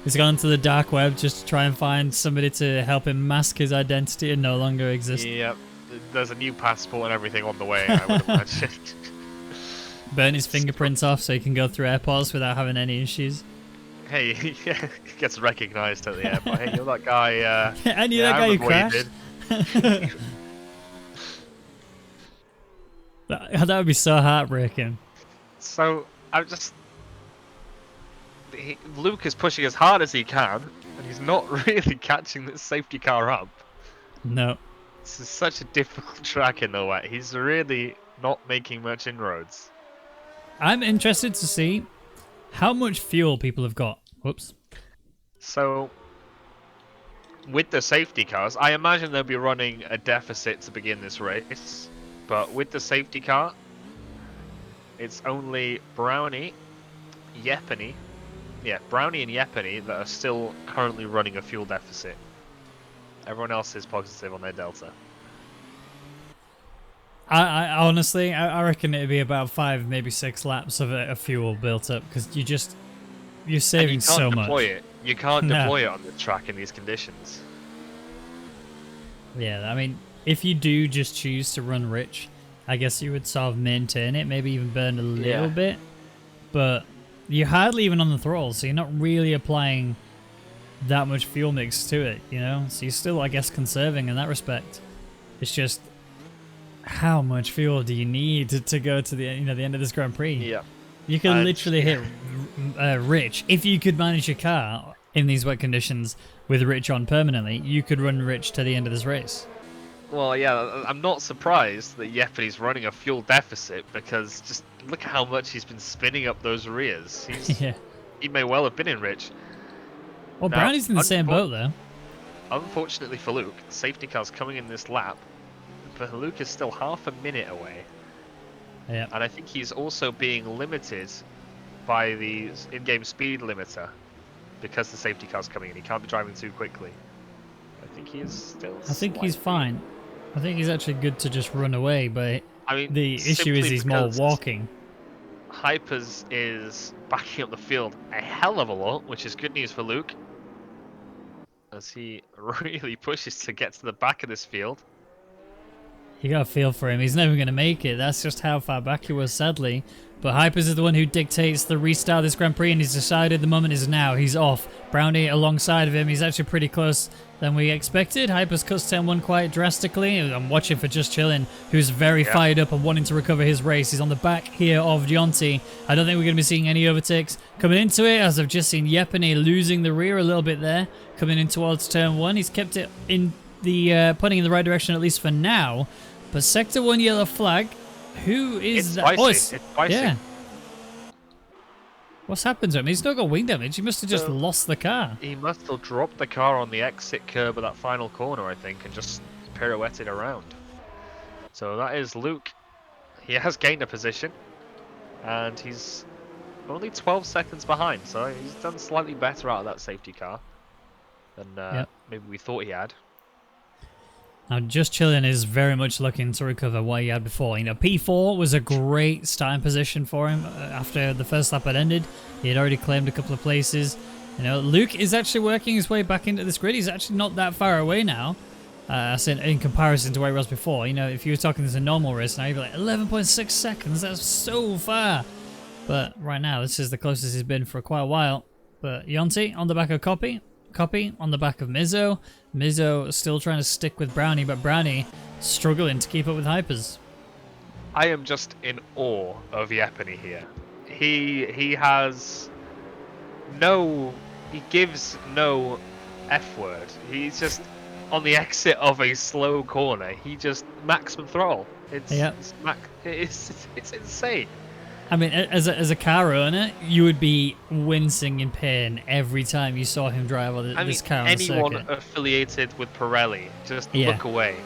He's gone into the dark web just to try and find somebody to help him mask his identity and no longer exist. Yep, there's a new passport and everything on the way, I would imagine. Burn his fingerprints off so he can go through airports without having any issues. Hey, he gets recognised at the airport. Hey, you're that guy. I knew that guy who crashed. That would be so heartbreaking. So, Luke is pushing as hard as he can, and he's not really catching this safety car up. No. This is such a difficult track in the wet. He's really not making much inroads. I'm interested to see how much fuel people have got. Whoops. So, with the safety cars, I imagine they'll be running a deficit to begin this race. But with the safety car, it's only Brownie, Yepany, Brownie and Yepany that are still currently running a fuel deficit. Everyone else is positive on their delta. I honestly, I reckon it'd be about 5, maybe 6 laps of fuel built up because you're saving so much. You can't deploy it on the track in these conditions. Yeah, I mean, if you do just choose to run rich, I guess you would sort of maintain it, maybe even burn a little bit, but you're hardly even on the throttle, so you're not really applying that much fuel mix to it, you know? So you're still, I guess, conserving in that respect. It's just how much fuel do you need to go to the the end of this Grand Prix? Yeah. You can literally hit rich. If you could manage your car in these wet conditions with rich on permanently, you could run rich to the end of this race. Well, yeah, I'm not surprised that Yepany's running a fuel deficit because just look how much he's been spinning up those rears. He may well have been in rich. Well, Brownie's in the same boat though. Unfortunately for Luke, safety car's coming in this lap, but Luke is still half a minute away. Yeah. And I think he's also being limited by the in-game speed limiter because the safety car's coming in. He can't be driving too quickly. I think he is still. I think he's fine. I think he's actually good to just run away, but I mean, the issue is he's more walking. Hypers is backing up the field a hell of a lot, which is good news for Luke. as he really pushes to get to the back of this field. You got a feel for him. He's never going to make it. That's just how far back he was, sadly. But Hypers is the one who dictates the restart of this Grand Prix, and he's decided the moment is now. He's off. Brownie alongside of him. He's actually pretty close than we expected. Hypers cuts 10-1 quite drastically. I'm watching for Just Chillin', who's very fired up and wanting to recover his race. He's on the back here of Gionti. I don't think we're going to be seeing any overtakes coming into it, as I've just seen Yepany losing the rear a little bit there, coming in towards turn 1. He's kept it in the pointing in the right direction, at least for now. But Sector 1 yellow flag. Who is that? Spicy. Oh, it's spicy. Yeah. What's happened to him? He's not got wing damage. He must have just lost the car. He must have dropped the car on the exit curb of that final corner, I think, and just pirouetted around. So that is Luke. He has gained a position, and he's only 12 seconds behind. So he's done slightly better out of that safety car than maybe we thought he had. Now, Just Chillin' is very much looking to recover what he had before. You know, P4 was a great starting position for him after the first lap had ended. He had already claimed a couple of places. You know, Luke is actually working his way back into this grid. He's actually not that far away now, in comparison to where he was before. You know, if you were talking this a normal race now, you'd be like 11.6 seconds. That's so far. But right now, this is the closest he's been for quite a while. But Yonti on the back of Copy on the back of Mizzo. Mizzo still trying to stick with Brownie, but Brownie struggling to keep up with Hypers. I am just in awe of Yepany here. He has no... He gives no F word. He's just on the exit of a slow corner. He just maximum throttle. It's insane. I mean, as a car owner, you would be wincing in pain every time you saw him drive this car on the circuit. Anyone affiliated with Pirelli, just look away.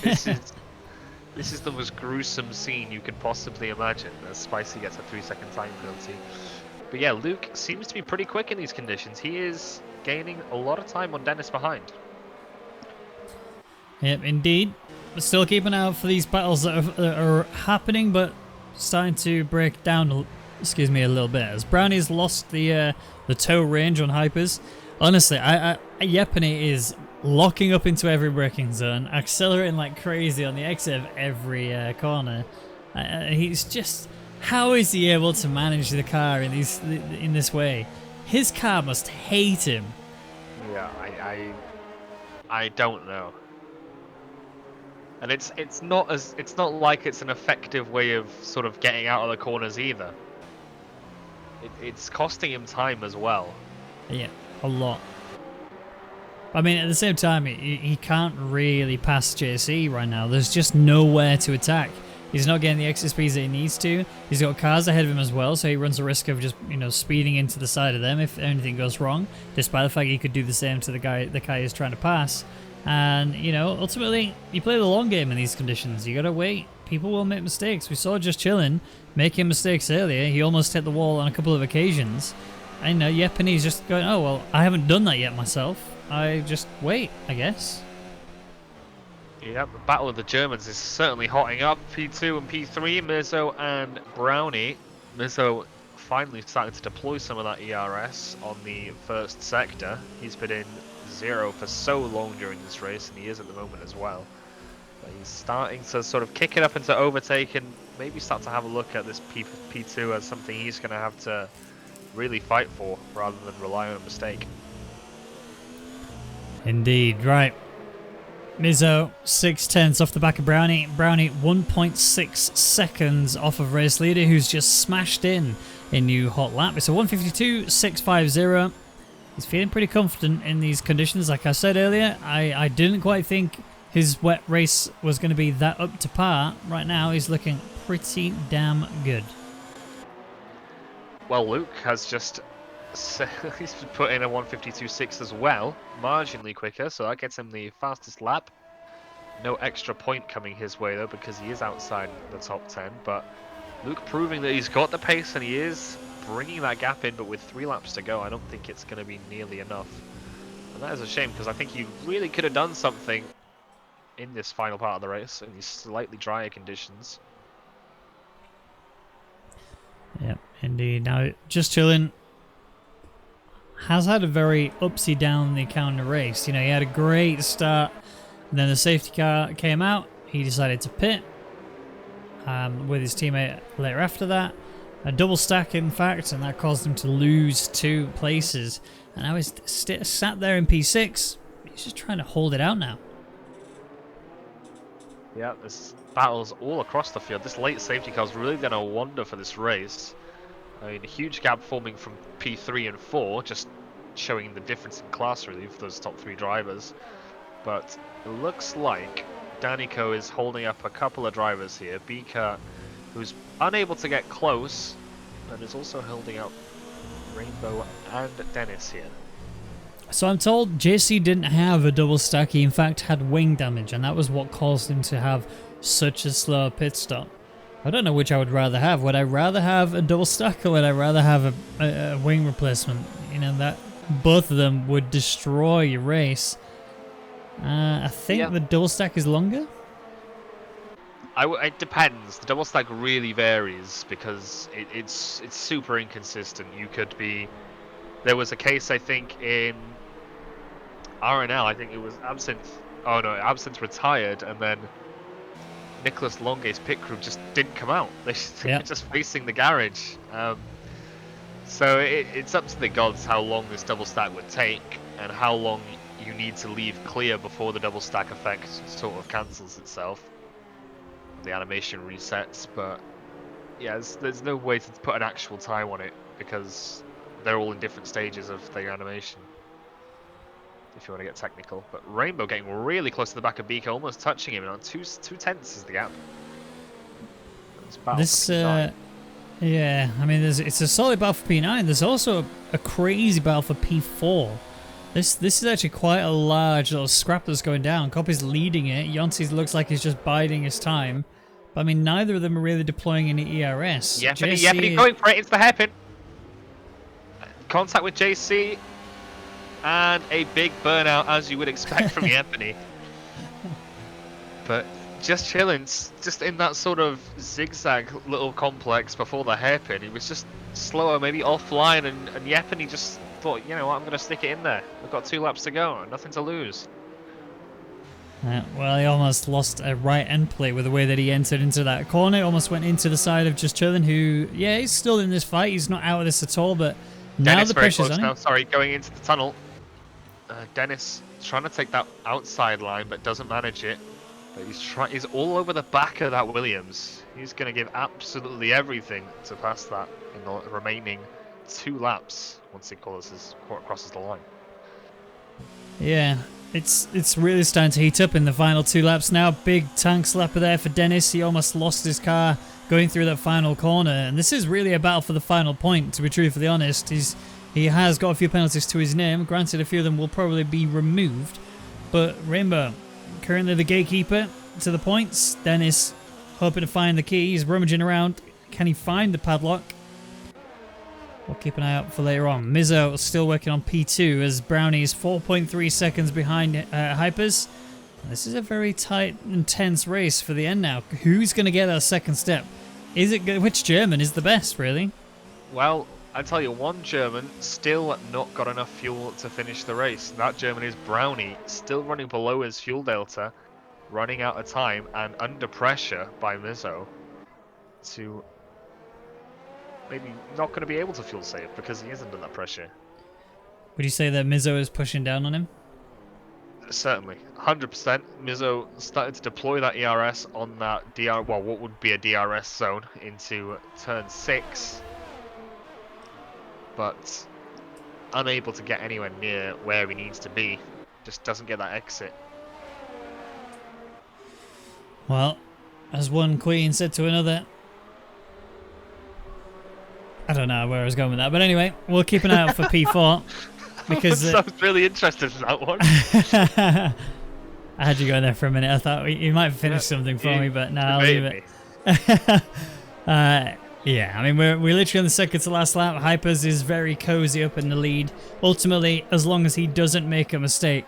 This is the most gruesome scene you could possibly imagine, as Spicy gets a 3-second time penalty. But yeah, Luke seems to be pretty quick in these conditions. He is gaining a lot of time on Dennis behind. Yep, indeed. But still keeping an eye out for these battles that are happening, but starting to break down, a little bit, as Brownie's lost the tow range on Hypers. Honestly, Yepany is locking up into every braking zone, accelerating like crazy on the exit of every corner. He's just, how is he able to manage the car in this way? His car must hate him. Yeah, I don't know. And it's not like it's an effective way of sort of getting out of the corners either. It's costing him time as well. Yeah, a lot. I mean, at the same time, he can't really pass JC right now. There's just nowhere to attack. He's not getting the exit speeds that he needs to. He's got cars ahead of him as well, so he runs the risk of just, speeding into the side of them if anything goes wrong, despite the fact he could do the same to the car he's trying to pass. And, ultimately, you play the long game in these conditions. You gotta wait. People will make mistakes. We saw Just Chillin' making mistakes earlier. He almost hit the wall on a couple of occasions. And Yepany's just going, oh, well, I haven't done that yet myself. I just wait, I guess. Yeah, the battle of the Germans is certainly hotting up. P2 and P3, Mizzo and Brownie. Mizzo finally starting to deploy some of that ERS on the first sector. He's been in 0 for so long during this race, and he is at the moment as well. But he's starting to sort of kick it up into overtake and maybe start to have a look at this P2 as something he's going to have to really fight for rather than rely on a mistake. Indeed, right. Mizzo, 6/10 off the back of Brownie. Brownie, 1.6 seconds off of race leader, who's just smashed in new hot lap. It's a 152.650. He's feeling pretty confident in these conditions. Like I said earlier, I didn't quite think his wet race was going to be that up to par. Right now, he's looking pretty damn good. Well, Luke has just he's put in a 152.6 as well, marginally quicker, so that gets him the fastest lap. No extra point coming his way though, because he is outside the top 10. But Luke proving that he's got the pace and he is bringing that gap in, but with 3 laps to go, I don't think it's going to be nearly enough. And that is a shame, because I think he really could have done something in this final part of the race in these slightly drier conditions. Yeah, indeed. Now, Just Chillin'. has had a very upsy down the counter race. You know, he had a great start, and then the safety car came out. He decided to pit with his teammate later after that. A double stack, in fact, and that caused him to lose 2 places. And now he's sat there in P6. He's just trying to hold it out now. Yeah, there's battles all across the field. This late safety car is really done a wonder for this race. I mean, a huge gap forming from P3 and 4, just showing the difference in class really for those top 3 drivers. But it looks like Danico is holding up a couple of drivers here. Beaker, who's unable to get close, and is also holding up Rainbow and Dennis here. So I'm told JC didn't have a double stack. He in fact had wing damage, and that was what caused him to have such a slow pit stop. I don't know which I would rather have. Would I rather have a double stack, or would I rather have a wing replacement? You know, that both of them would destroy your race. I think the double stack is longer. It depends. The double stack really varies because it's super inconsistent. You could be. There was a case I think in RNL. I think it was Absinthe. Oh no, Absinthe retired, and then Nicholas Longue's pit crew just didn't come out. They were just facing the garage. So it's up to the gods how long this double stack would take and how long you need to leave clear before the double stack effect sort of cancels itself. The animation resets, but yeah, there's no way to put an actual time on it because they're all in different stages of their animation, if you want to get technical. But Rainbow getting really close to the back of Beaker, almost touching him, and on 2/10 is the gap. Yeah, I mean, it's a solid battle for P9. There's also a crazy battle for P4. This is actually quite a large little scrap that's going down. Copy's leading it. Yonsi looks like he's just biding his time. But I mean, neither of them are really deploying any ERS. Yepany going for it. It's the hairpin. Contact with JC. And a big burnout, as you would expect from Yepany. But just chilling, just in that sort of zigzag little complex before the hairpin. He was just slower, maybe offline, and Yepany just thought, you know what, I'm going to stick it in there. I've got 2 laps to go, nothing to lose. Well, he almost lost a right end plate with the way that he entered into that corner. Almost went into the side of Just Chillin', who, yeah, he's still in this fight. He's not out of this at all, but now Dennis the pressure's on him. Now. Sorry, going into the tunnel. Dennis trying to take that outside line, but doesn't manage it. But he's all over the back of that Williams. He's going to give absolutely everything to pass that in the remaining 2 laps once he crosses the line. Yeah, it's really starting to heat up in the final 2 laps now. Big tank slapper there for Dennis. He almost lost his car going through that final corner, and this is really a battle for the final point, to be truthfully honest. He has got a few penalties to his name. Granted, a few of them will probably be removed, but Rainbow currently the gatekeeper to the points. Dennis hoping to find the key. He's rummaging around. Can he find the padlock? We'll keep an eye out for later on. Mizzo still working on P2 as Brownie is 4.3 seconds behind Hypers. This is a very tight and tense race for the end now. Who's going to get that second step? Which German is the best, really? Well, I tell you, one German still not got enough fuel to finish the race. That German is Brownie, still running below his fuel delta, running out of time and under pressure by Mizzo to maybe not going to be able to fuel save because he is under that pressure. Would you say that Mizzo is pushing down on him? Certainly, 100%. Mizzo started to deploy that ERS on that what would be a DRS zone into turn 6. But unable to get anywhere near where he needs to be. Just doesn't get that exit. Well, as one queen said to another, I don't know where I was going with that, but anyway, we'll keep an eye out for P4 because I was really interested in that one. I had you go there for a minute. I thought you might finish something for me, but no, I'll leave it. Yeah, I mean, we're literally on the second to last lap. Hypers is very cozy up in the lead. Ultimately, as long as he doesn't make a mistake,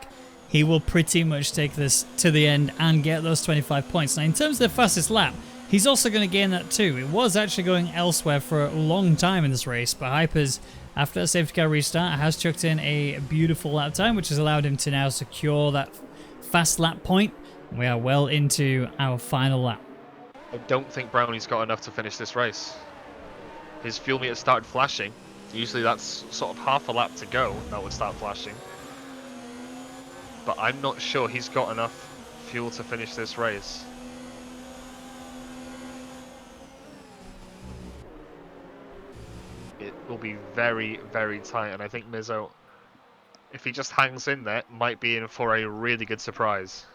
he will pretty much take this to the end and get those 25 points. Now, in terms of the fastest lap, he's also going to gain that too. It was actually going elsewhere for a long time in this race, but Hypers after that safety car restart, has chucked in a beautiful lap time, which has allowed him to now secure that fast lap point. We are well into our final lap. I don't think Brownie's got enough to finish this race. His fuel meter started flashing. Usually that's sort of half a lap to go that would start flashing. But I'm not sure he's got enough fuel to finish this race. It will be very, very tight, and I think Mizzo, if he just hangs in there, might be in for a really good surprise.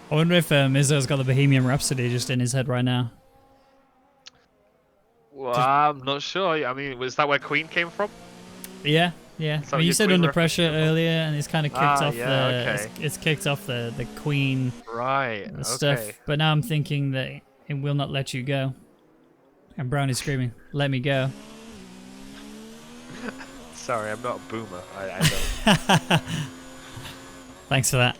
I wonder if Mizzo's got the Bohemian Rhapsody just in his head right now. Well, I'm not sure. I mean, was that where Queen came from? Yeah, yeah. So I mean, you said Queen Under Pressure earlier, and it's kind of kicked off okay. it's kicked off the Queen stuff. Okay. But now I'm thinking that it will not let you go. And Brownie's screaming, "Let me go!" Sorry, I'm not a boomer. I don't. Thanks for that.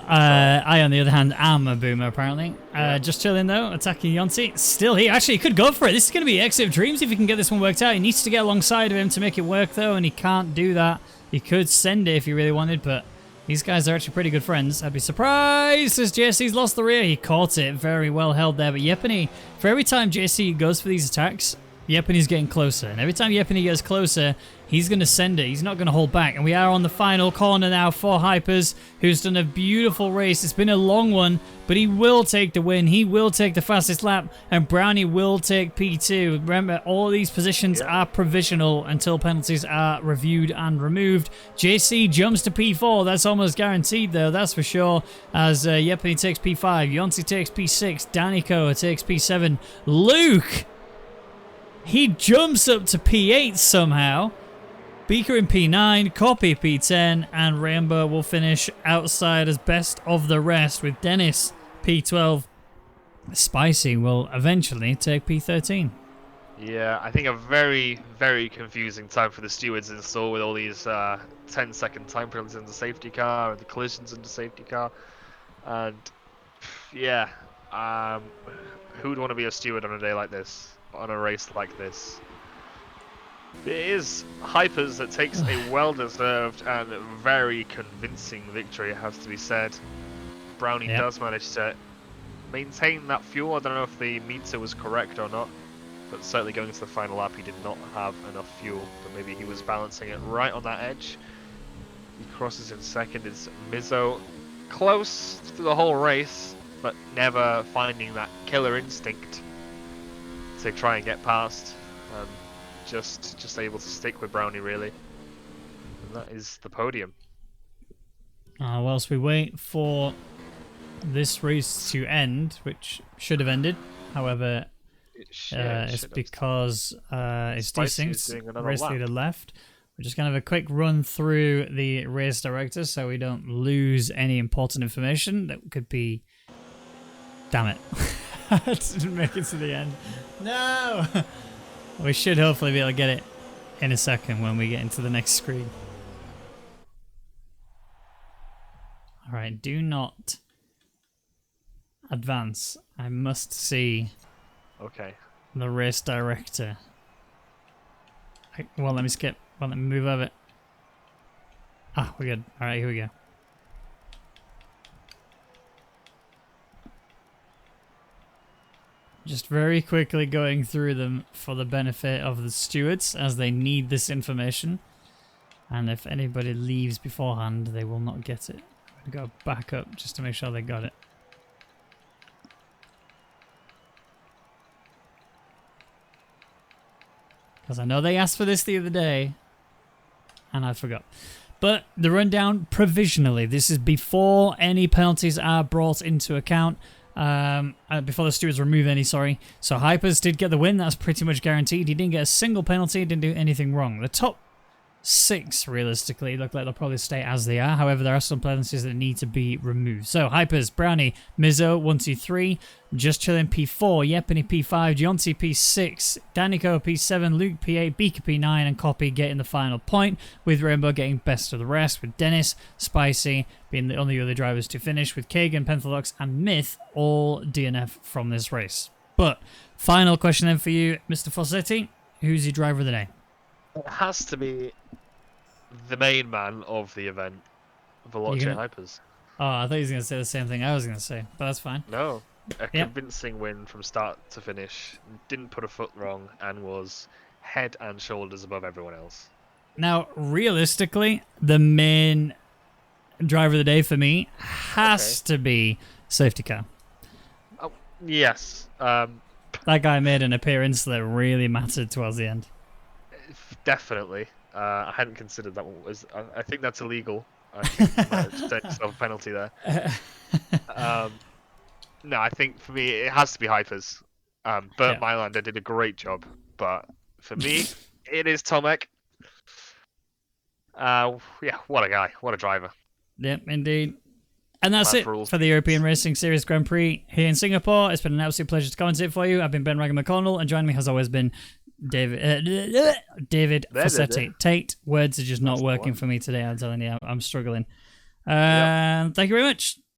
I, on the other hand, am a boomer, apparently. Just chilling, though, attacking Yonti. Still here. Actually, he could go for it. This is going to be Exit of Dreams if he can get this one worked out. He needs to get alongside of him to make it work, though, and he can't do that. He could send it if he really wanted, but these guys are actually pretty good friends. I'd be surprised as JC's lost the rear. He caught it. Very well held there, but Yepany, for every time JC goes for these attacks, Yepany's getting closer, and every time Yepany gets closer, he's going to send it. He's not going to hold back, and we are on the final corner now for Hypers, who's done a beautiful race. It's been a long one, but he will take the win. He will take the fastest lap, and Brownie will take P2. Remember, all these positions are provisional until penalties are reviewed and removed. JC jumps to P4. That's almost guaranteed, though, that's for sure, as Yepany takes P5, Yonsi takes P6, Daniko takes P7, Luke, he jumps up to P8 somehow. Beaker in P9, Copy P10, and Rainbow will finish outside as best of the rest with Dennis P12. Spicy will eventually take P13. Yeah, I think a very, very confusing time for the stewards in store with all these 10-second time penalties in the safety car and the collisions in the safety car. And yeah, who would want to be a steward on a day like this? On a race like this? It is Hypers that takes a well-deserved and very convincing victory, it has to be said. Brownie does manage to maintain that fuel. I don't know if the meter was correct or not, but certainly going into the final lap he did not have enough fuel, but maybe he was balancing it right on that edge. He crosses in second. It's Mizzo, close to the whole race, but never finding that killer instinct to try and get past. Just able to stick with Brownie, really. And that is the podium. Whilst we wait for this race to end, which should have ended, however, it's because it's desynced, race leader left. We're just going to have a quick run through the race director so we don't lose any important information that could be... Damn it. I didn't make it to the end. No! We should hopefully be able to get it in a second when we get into the next screen. Alright, do not advance. I must see the race director. Well, let me skip. Well, let me move over. Ah, we're good. Alright, here we go. Just very quickly going through them for the benefit of the stewards as they need this information. And if anybody leaves beforehand, they will not get it. I'm going to go back up just to make sure they got it. Because I know they asked for this the other day, and I forgot. But the rundown provisionally. This is before any penalties are brought into account. Before the stewards remove any, sorry. So Hypers did get the win. That's pretty much guaranteed. He didn't get a single penalty. Didn't do anything wrong. The top 6, realistically, look like they'll probably stay as they are. However, there are some penalties that need to be removed. So Hypers, Brownie, Mizzo, 1, 2, 3. Just chilling P4, Yepany P5, Jonty P6, Daniko P7, Luke P8, Beaker P9, and Copy getting the final point, with Rainbow getting best of the rest, with Dennis, Spicy being the only other drivers to finish, with Kagan, Penthelox, and Myth all DNF from this race. But final question then for you, Mr. Fossetti. Who's your driver of the day? It has to be the main man of the event, Veloce Hypers. Oh, I thought he was going to say the same thing I was going to say, but that's fine. No, a convincing win from start to finish. Didn't put a foot wrong and was head and shoulders above everyone else. Now, realistically, the main driver of the day for me has to be safety car. Oh, yes. That guy made an appearance that really mattered towards the end. Definitely. I hadn't considered that one. I think that's illegal. I think you might have set yourself a penalty there. No, I think for me it has to be Hypers. Bert Mylander did a great job, but for me it is Tomek. What a guy, what a driver. Yep, indeed. And that's Man it rules. for the European Racing Series Grand Prix here in Singapore. It's been an absolute pleasure to commentate for you. I've been Ben Raggy McConnell, and joining me has always been David Fossetti. Tate, words are just not working for me today, I'm telling you. I'm struggling. Thank you very much.